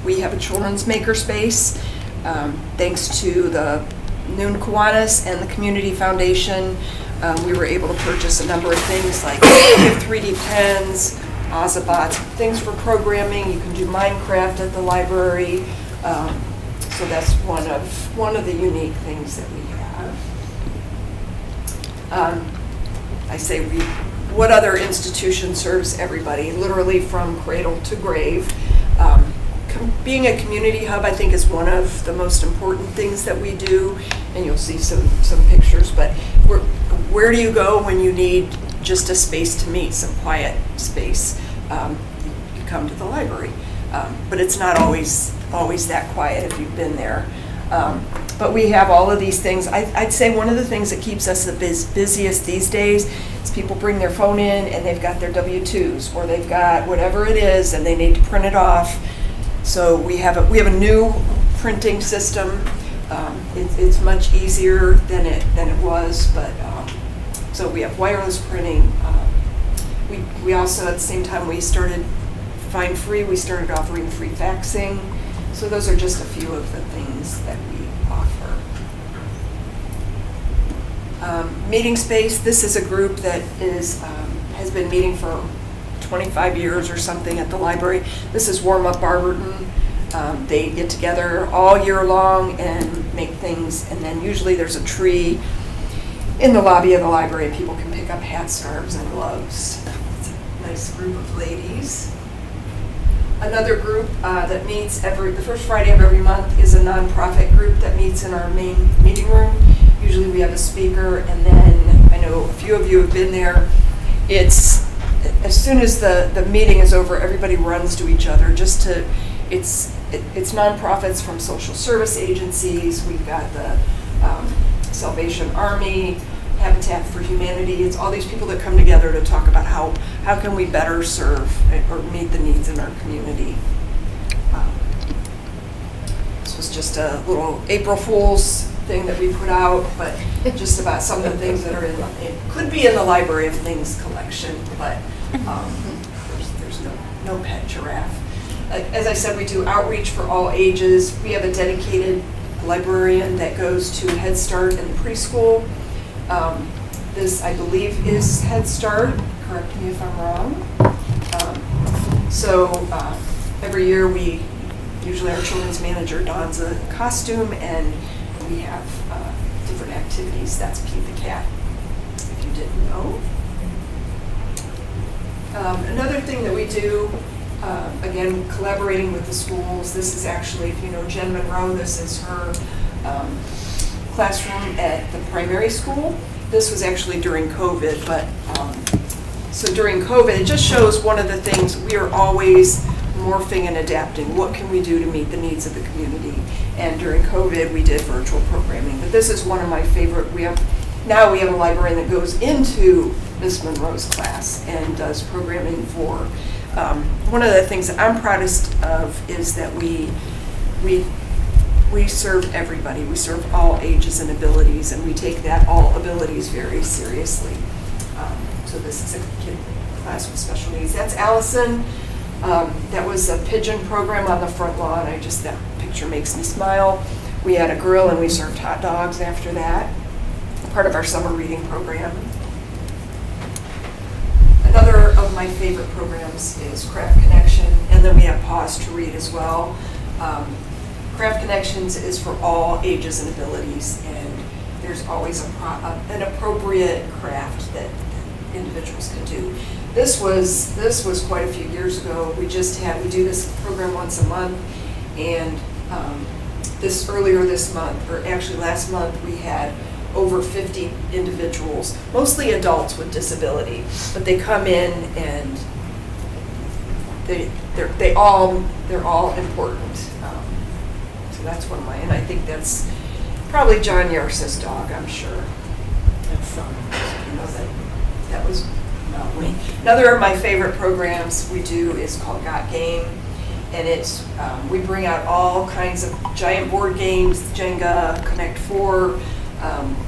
we have a children's makerspace. Thanks to the Noon Kiwanis and the Community Foundation, we were able to purchase a number of things like 3D pens, Ozabots, things for programming. You can do Minecraft at the library. So that's one of the unique things that we have. What other institution serves everybody, literally from cradle to grave? Being a community hub, I think, is one of the most important things that we do, and you'll see some pictures, but where do you go when you need just a space to meet, some quiet space? You come to the library, but it's not always that quiet if you've been there. But we have all of these things. I'd say one of the things that keeps us the busiest these days is people bring their phone in and they've got their W-2s, or they've got whatever it is and they need to print it off. So we have a new printing system. It's much easier than it was, but so we have wireless printing. We also, at the same time we started Find Free, we started offering free faxing. So those are just a few of the things that we offer. Meeting space. This is a group that has been meeting for 25 years or something at the library. This is Warm Up Barberton. They get together all year long and make things, and then usually there's a tree in the lobby of the library and people can pick up hats, scarves, and gloves. It's a nice group of ladies. Another group that meets the first Friday of every month is a nonprofit group that meets in our main meeting room. Usually we have a speaker, and then I know a few of you have been there. It's as soon as the meeting is over, everybody runs to each other it's nonprofits from social service agencies. We've got the Salvation Army, Habitat for Humanity. It's all these people that come together to talk about how can we better serve or meet the needs in our community. This was just a little April Fool's thing that we put out, but just about some of the things that are it could be in the Library of Things collection, but there's no pet giraffe. As I said, we do outreach for all ages. We have a dedicated librarian that goes to Head Start and preschool. This, I believe, is Head Start. Correct me if I'm wrong. Every year usually our children's manager dons a costume and we have different activities. That's Pete the Cat, if you didn't know. Another thing that we do, again, collaborating with the schools. This is actually, if you know Jen Monroe, this is her classroom at the primary school. This was actually during COVID, but so during COVID, it just shows one of the things we are always morphing and adapting. What can we do to meet the needs of the community? And during COVID, we did virtual programming. But this is one of my favorite. Now we have a librarian that goes into Miss Monroe's class and does programming for. One of the things that I'm proudest of is that we serve everybody. We serve all ages and abilities, and we take that all abilities very seriously. So this is a kid class with special needs. That's Allison. That was a pigeon program on the front lawn. That picture makes me smile. We had a grill and we served hot dogs after that, part of our summer reading program. Another of my favorite programs is Craft Connection, and then we have Pause to Read as well. Craft Connections is for all ages and abilities, and there's always an appropriate craft that individuals can do. This was quite a few years ago. We do this program once a month, and earlier this month, or actually last month, we had over 50 individuals, mostly adults with disability, but they come in and they're all important. So that's one of mine, and I think that's probably John Yarsa's dog, I'm sure. That's that was not me. Another of my favorite programs we do is called Got Game, and it's we bring out all kinds of giant board games, Jenga, Connect 4.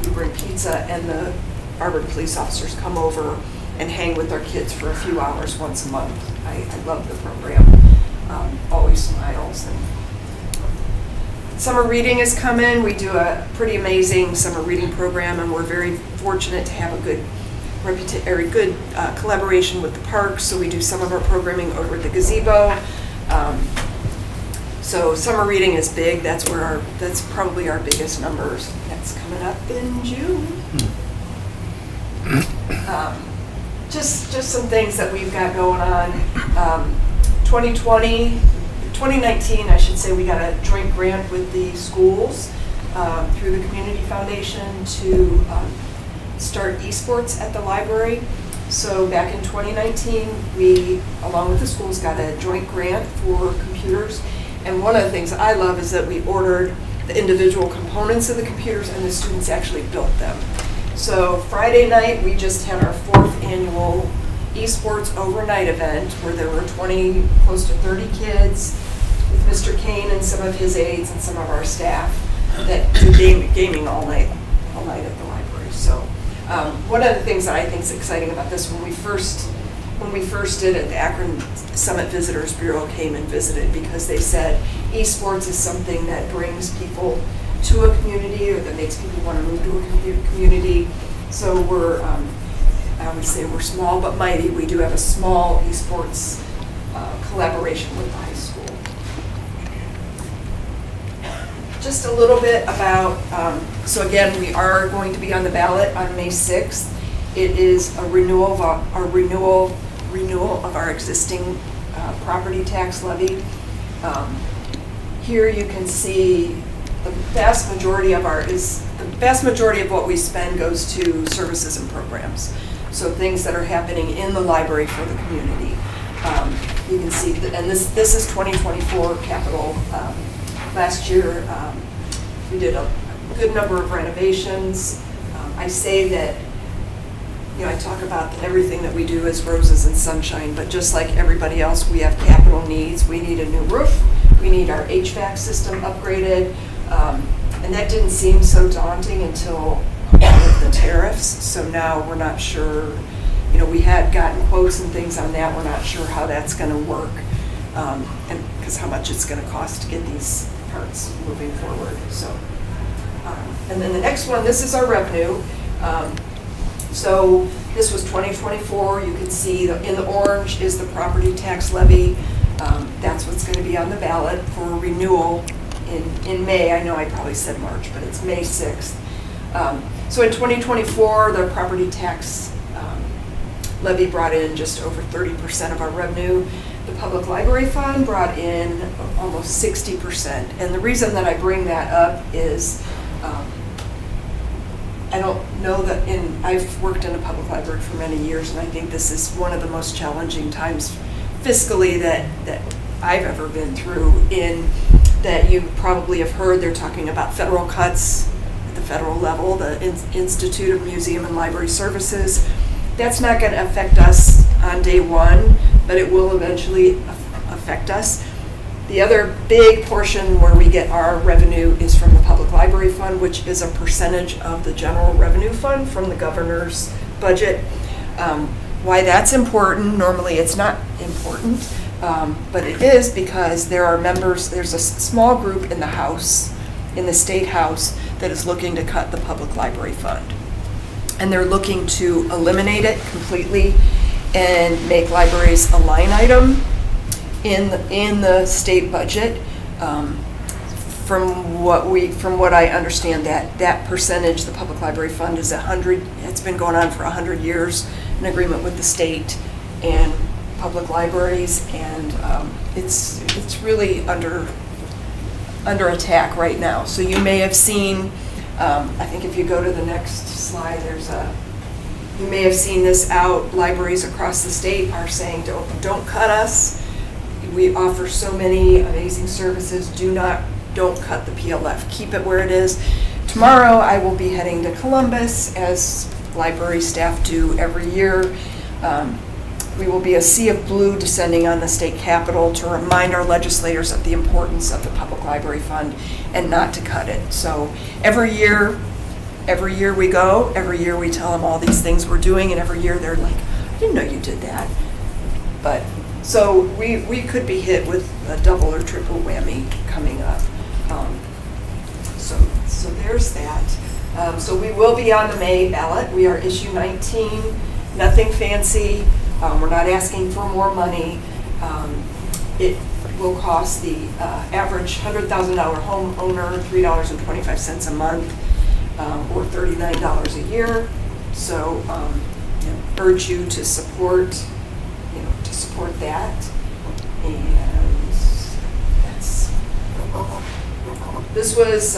We bring pizza, and the Barberton police officers come over and hang with our kids for a few hours once a month. I love the program. Always smiles. And summer reading is coming. We do a pretty amazing summer reading program, and we're very fortunate to have a good collaboration with the parks. So we do some of our programming over at the gazebo. So summer reading is big. That's probably our biggest numbers. That's coming up in June. Just some things that we've got going on. 2019, I should say, we got a joint grant with the schools through the Community Foundation to start esports at the library. So back in 2019, we, along with the schools, got a joint grant for computers. And one of the things I love is that we ordered the individual components of the computers and the students actually built them. So Friday night, we just had our 4th annual esports overnight event where there were close to 30 kids with Mr. Kane and some of his aides and some of our staff that do gaming all night at the library. So one of the things that I think is exciting about this, when we first did it, the Akron Summit Visitors Bureau came and visited because they said esports is something that brings people to a community or that makes people want to move to a community. So I would say we're small but mighty. We do have a small esports collaboration with the high school. Just a little bit about, so again, we are going to be on the ballot on May 6th. It is a renewal of our existing property tax levy. Here you can see the vast majority of what we spend goes to services and programs. So things that are happening in the library for the community. You can see, and this is 2024 capital. Last year, we did a good number of renovations. I say that, I talk about everything that we do as roses and sunshine, but just like everybody else, we have capital needs. We need a new roof. We need our HVAC system upgraded. And that didn't seem so daunting until the tariffs. So now we're not sure, we had gotten quotes and things on that. We're not sure how that's going to work, and because how much it's going to cost to get these parts moving forward. So, and then the next one, this is our revenue. So this was 2024. You can see in the orange is the property tax levy. That's what's going to be on the ballot for renewal in May. I know I probably said March, but it's May 6th. So in 2024, the property tax levy brought in just over 30% of our revenue. The public library fund brought in almost 60%. And the reason that I bring that up is I don't know that I've worked in a public library for many years, and I think this is one of the most challenging times fiscally that I've ever been through, in that you probably have heard they're talking about federal cuts at the federal level, the Institute of Museum and Library Services. That's not going to affect us on day one, but it will eventually affect us. The other big portion where we get our revenue is from the public library fund, which is a percentage of the general revenue fund from the governor's budget. Why that's important, normally it's not important, but it is because there are members, there's a small group in the House, in the State House, that is looking to cut the public library fund. And they're looking to eliminate it completely and make libraries a line item in the state budget. From what I understand, that percentage, the public library fund is 100. It's been going on for 100 years, an agreement with the state and public libraries, and it's really under attack right now. So you may have seen, I think if you go to the next slide, you may have seen this out. Libraries across the state are saying, don't cut us. We offer so many amazing services. Don't cut the PLF. Keep it where it is. Tomorrow I will be heading to Columbus, as library staff do every year. We will be a sea of blue descending on the state capitol to remind our legislators of the importance of the public library fund and not to cut it. So every year we go, every year we tell them all these things we're doing, and every year they're like, I didn't know you did that. But so we could be hit with a double or triple whammy coming up. So there's that. So we will be on the May ballot. We are issue 19, nothing fancy. We're not asking for more money. It will cost the average $100,000 homeowner $3.25 a month, or $39 a year. So urge you to support that. And this was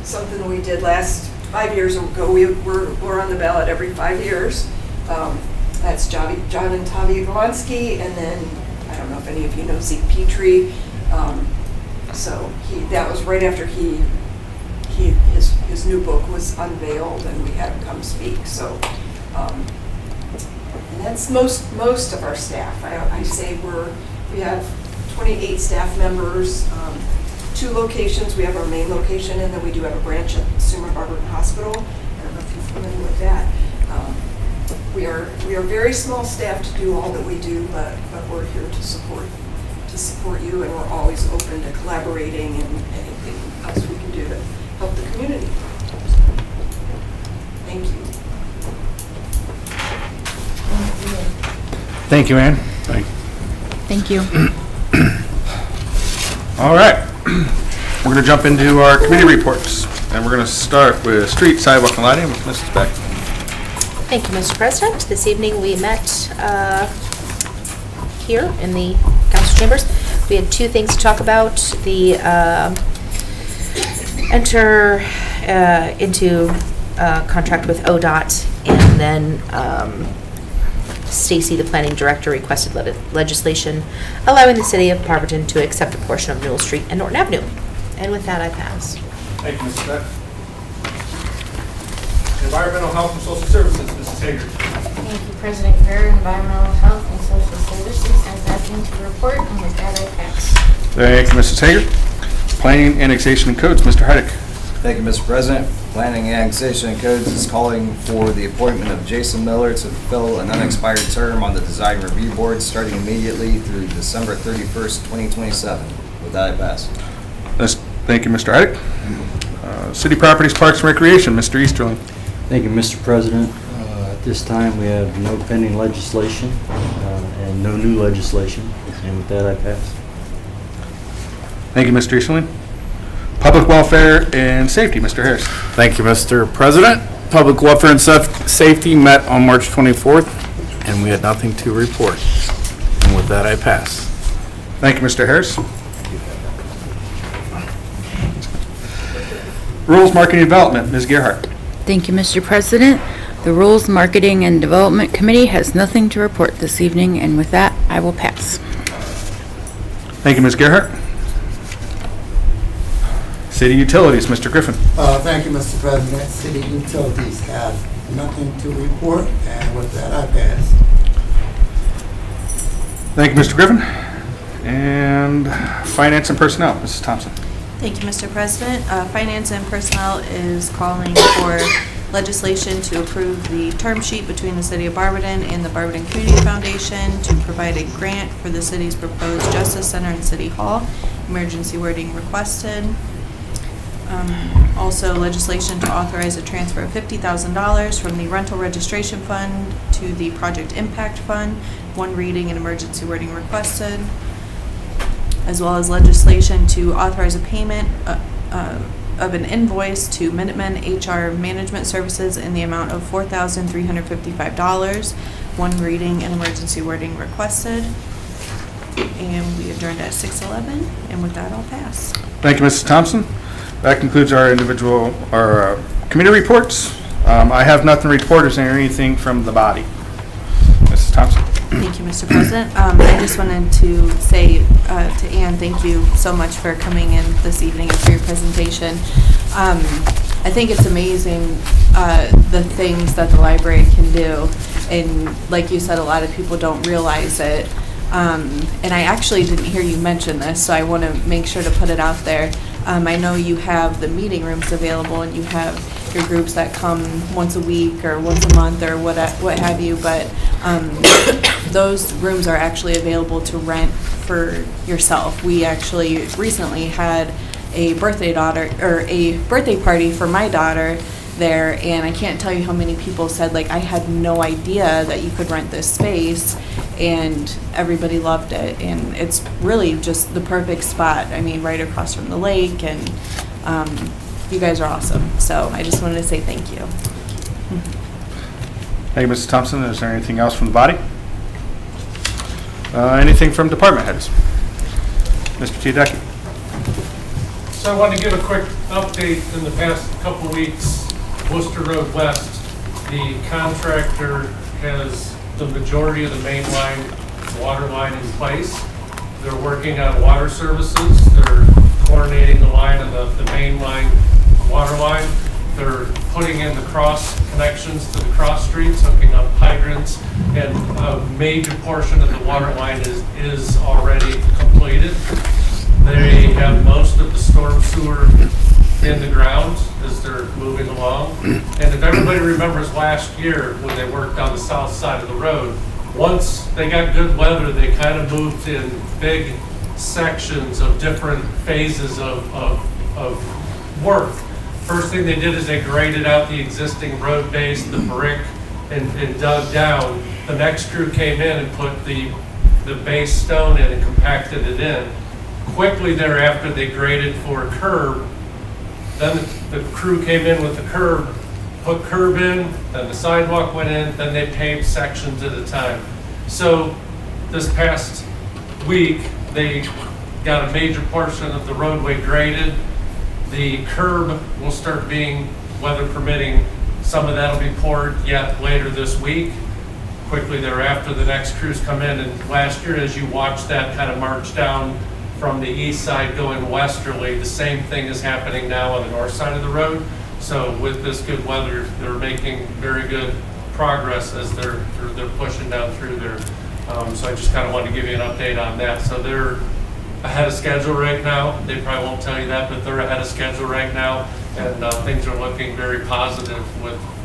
something we did 5 years ago. We're on the ballot every 5 years. That's John and Tavi Galonsky, and then I don't know if any of you know Zeke Petrie. So that was right after his new book was unveiled, and we had him come speak. So and that's most of our staff. I say we have 28 staff members, 2 locations. We have our main location, and then we do have a branch at Sumer Barberton Hospital. I don't know if you're familiar with that. We are very small staff to do all that we do, but we're here to support you, and we're always open to collaborating and anything else we can do to help the community. Thank you. Thank you, Ann. Thank you. All right. We're going to jump into our committee reports, and we're going to start with street, sidewalk, and lighting with Mrs. Beck. Thank you, Mr. President. This evening we met here in the council Chambers. We had two things to talk about. The enter into contract with ODOT, and then Stacy, the planning director, requested legislation allowing the city of Barberton to accept a portion of Newell Street and Norton Avenue. And with that, I pass. Thank you, Mrs. Beck. Environmental Health and Social Services, Mrs. Hager. Thank you, President Kerr. Environmental Health and Social Services has nothing to report, and with that, I pass. Thank you, Mrs. Hager. Planning, Annexation, and Codes, Mr. Heidick. Thank you, Mr. President. Planning, Annexation, and Codes is calling for the appointment of Jason Miller to fill an unexpired term on the Design Review Board starting immediately through December 31st, 2027. With that, I pass. Thank you, Mr. Heidick. City Properties, Parks, and Recreation, Mr. Easterling. Thank you, Mr. President. At this time, we have no pending legislation and no new legislation. And with that, I pass. Thank you, Mr. Easterling. Public Welfare and Safety, Mr. Harris. Thank you, Mr. President. Public Welfare and Safety met on March 24th, and we had nothing to report. And with that, I pass. Thank you, Mr. Harris. Rules, Marketing, and Development, Ms. Gerhart. Thank you, Mr. President. The Rules, Marketing, and Development Committee has nothing to report this evening, and with that, I will pass. Thank you, Ms. Gerhart. City Utilities, Mr. Griffin. Thank you, Mr. President. City Utilities have nothing to report, and with that, I pass. Thank you, Mr. Griffin. And Finance and Personnel, Mrs. Thompson. Thank you, Mr. President. Finance and Personnel is calling for legislation to approve the term sheet between the City of Barberton and the Barberton Community Foundation to provide a grant for the city's proposed Justice Center and City Hall. Emergency wording requested. Also, legislation to authorize a transfer of $50,000 from the Rental Registration Fund to the Project Impact Fund. One reading and emergency wording requested. As well as legislation to authorize a payment of an invoice to Minutemen HR Management Services in the amount of $4,355. One reading and emergency wording requested. And we adjourned at 6:11, and with that, I'll pass. Thank you, Mrs. Thompson. That concludes our committee reports. I have nothing to report. Is there anything from the body? Mrs. Thompson. Thank you, Mr. President. I just wanted to say to Ann, thank you so much for coming in this evening and for your presentation. I think it's amazing the things that the library can do. And like you said, a lot of people don't realize it. And I actually didn't hear you mention this, so I want to make sure to put it out there. I know you have the meeting rooms available and you have your groups that come once a week or once a month or what have you, but those rooms are actually available to rent for yourself. We actually recently had a birthday party for my daughter there, and I can't tell you how many people said, like, I had no idea that you could rent this space, and everybody loved it, and it's really just the perfect spot. I mean, right across from the lake, and you guys are awesome. So I just wanted to say thank you. Thank you, Mrs. Thompson. Is there anything else from the body? Anything from department heads? Mr. Chiadecki. So I wanted to give a quick update. In the past couple weeks, Worcester Road West, the contractor has the majority of the main line, water line in place. They're working on water services. They're coordinating the line of the main line, water line. They're putting in the cross connections to the cross streets, hooking up hydrants, and a major portion of the water line is already completed. They have most of the storm sewer in the ground as they're moving along. And if everybody remembers last year when they worked on the south side of the road, once they got good weather, they kind of moved in big sections of different phases of work. First thing they did is they graded out the existing road base, the brick, and dug down. The next crew came in and put the base stone in and compacted it in. Quickly thereafter, they graded for a curb. Then the crew came in with the curb, put curb in, then the sidewalk went in, then they paved sections at a time. So this past week, they got a major portion of the roadway graded. The curb will start being, weather permitting, some of that'll be poured yet later this week. Quickly thereafter, the next crews come in, and last year, as you watched that kind of march down from the east side going westerly, the same thing is happening now on the north side of the road. So with this good weather, they're making very good progress as they're pushing down through there. So I just kind of wanted to give you an update on that. So they're ahead of schedule right now. They probably won't tell you that, but they're ahead of schedule right now, and things are looking very positive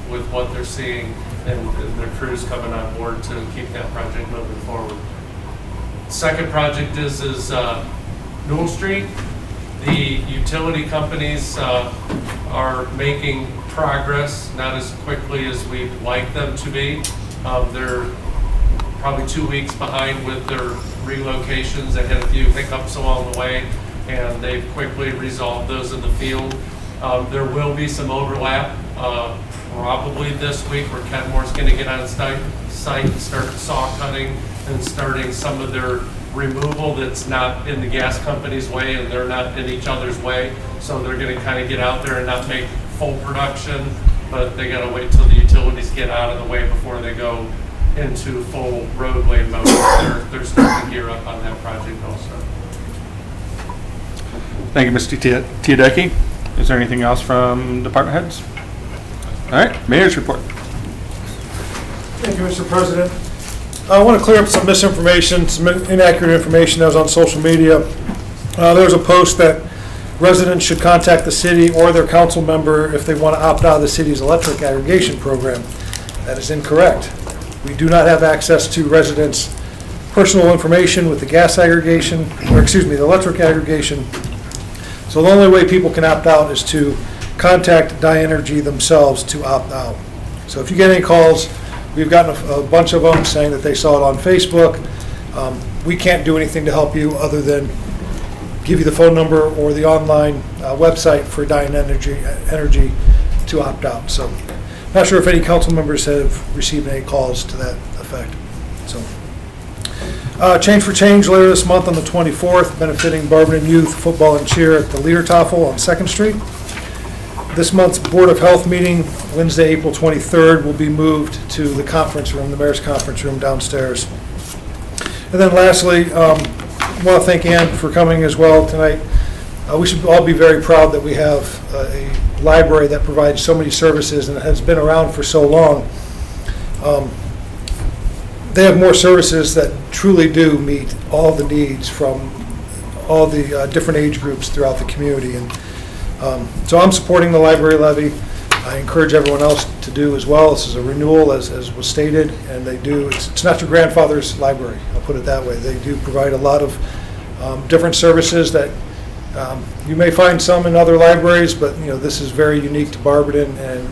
with what they're seeing, and their crews coming on board to keep that project moving forward. Second project is Newell Street. The utility companies are making progress, not as quickly as we'd like them to be. They're probably 2 weeks behind with their relocations. They had a few hiccups along the way, and they've quickly resolved those in the field. There will be some overlap probably this week where Kenmore's going to get on site and start saw cutting and starting some of their removal that's not in the gas company's way, and they're not in each other's way. So they're going to kind of get out there and not make full production, but they got to wait till the utilities get out of the way before they go into full roadway mode. They're starting to gear up on that project also. Thank you, Mr. Tiadecki. Is there anything else from department heads? All right, mayor's report. Thank you, Mr. President. I want to clear up some misinformation, some inaccurate information that was on social media. There was a post that residents should contact the city or their council member if they want to opt out of the city's electric aggregation program. That is incorrect. We do not have access to residents' personal information with the gas aggregation, or excuse me, the electric aggregation. So the only way people can opt out is to contact DiEnergy themselves to opt out. So if you get any calls, we've gotten a bunch of them saying that they saw it on Facebook. We can't do anything to help you other than give you the phone number or the online website for DiEnergy to opt out. So not sure if any council members have received any calls to that effect. So Change for Change later this month on the 24th, benefiting Barberton Youth Football and Cheer at the Leadertoffel on 2nd Street. This month's Board of Health meeting, Wednesday, April 23rd, will be moved to the conference room, the mayor's conference room downstairs. And then lastly, I want to thank Ann for coming as well tonight. We should all be very proud that we have a library that provides so many services and has been around for so long. They have more services that truly do meet all the needs from all the different age groups throughout the community. And so I'm supporting the library levy. I encourage everyone else to do as well. This is a renewal, as was stated, and they do. It's not your grandfather's library, I'll put it that way. They do provide a lot of different services that you may find some in other libraries, but this is very unique to Barberton, and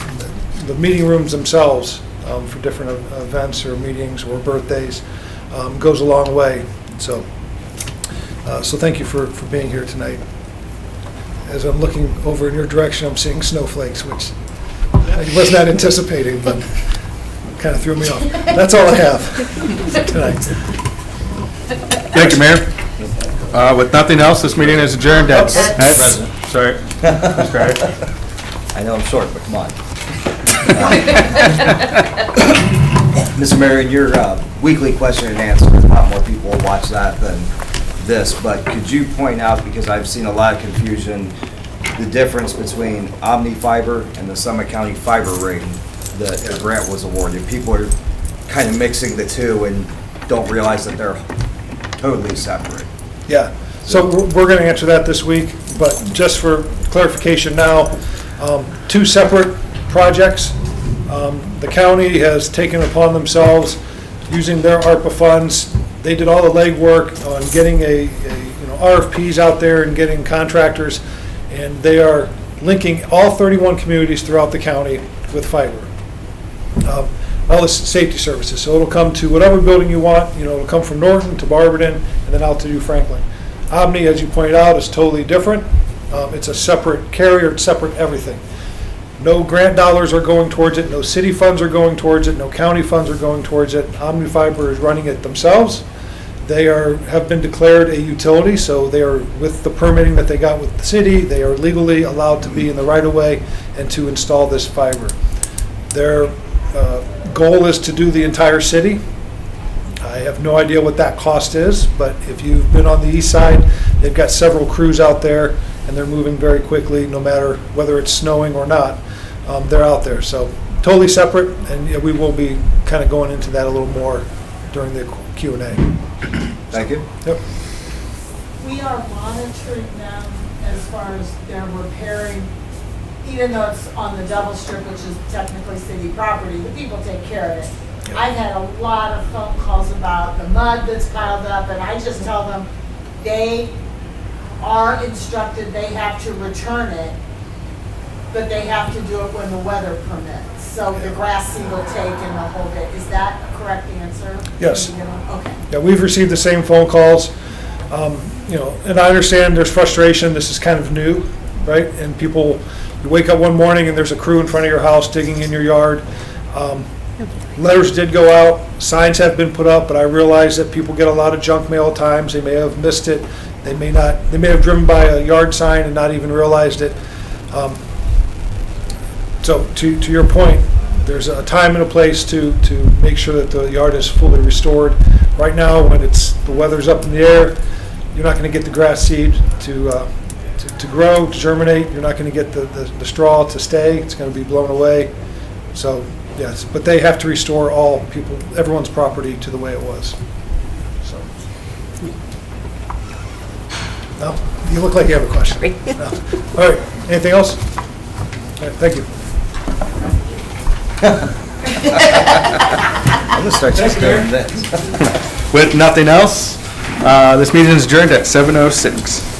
the meeting rooms themselves for different events or meetings or birthdays goes a long way. So thank you for being here tonight. As I'm looking over in your direction, I'm seeing snowflakes, which I was not anticipating, but kind of threw me off. That's all I have tonight. Thank you, Mayor. With nothing else, this meeting is adjourned at... Sorry. Mr. Ryder. I know I'm short, but come on. Mr. Mayor, in your weekly question and answer, a lot more people will watch that than this, but could you point out, because I've seen a lot of confusion, the difference between Omni Fiber and the Summit County Fiber ring that the grant was awarded? People are kind of mixing the two and don't realize that they're totally separate. Yeah, so we're going to answer that this week, but just for clarification now, two separate projects. The county has taken upon themselves, using their ARPA funds, they did all the legwork on getting RFPs out there and getting contractors, and they are linking all 31 communities throughout the county with fiber. All the safety services. So it'll come to whatever building you want. It'll come from Norton to Barberton and then out to New Franklin. Omni, as you pointed out, is totally different. It's a separate carrier, it's separate everything. No grant dollars are going towards it, no city funds are going towards it, no county funds are going towards it. Omni Fiber is running it themselves. They have been declared a utility, so they are, with the permitting that they got with the city, they are legally allowed to be in the right-of-way and to install this fiber. Their goal is to do the entire city. I have no idea what that cost is, but if you've been on the east side, they've got several crews out there, and they're moving very quickly, no matter whether it's snowing or not. They're out there, so totally separate, and yeah, we will be kind of going into that a little more during the Q&A. Thank you. Yep. We are monitoring them as far as their repairing, even though it's on the double strip, which is technically city property, the people take care of it. I've had a lot of phone calls about the mud that's piled up, and I just tell them they are instructed they have to return it, but they have to do it when the weather permits. So the grass seed will take and the whole bit. Is that a correct answer? Yes. Okay. Yeah, we've received the same phone calls, and I understand there's frustration. This is kind of new, right? And people, you wake up one morning and there's a crew in front of your house digging in your yard. Letters did go out, signs have been put up, but I realize that people get a lot of junk mail at times. They may have missed it. They may have driven by a yard sign and not even realized it. So to your point, there's a time and a place to make sure that the yard is fully restored. Right now, when the weather's up in the air, you're not going to get the grass seed to grow, to germinate. You're not going to get the straw to stay. It's going to be blown away. So yes, but they have to restore everyone's property to the way it was. So, no, you look like you have a question. No. All right, anything else? All right, thank you. I'm gonna start just doing this. With nothing else, this meeting is adjourned at 7:06.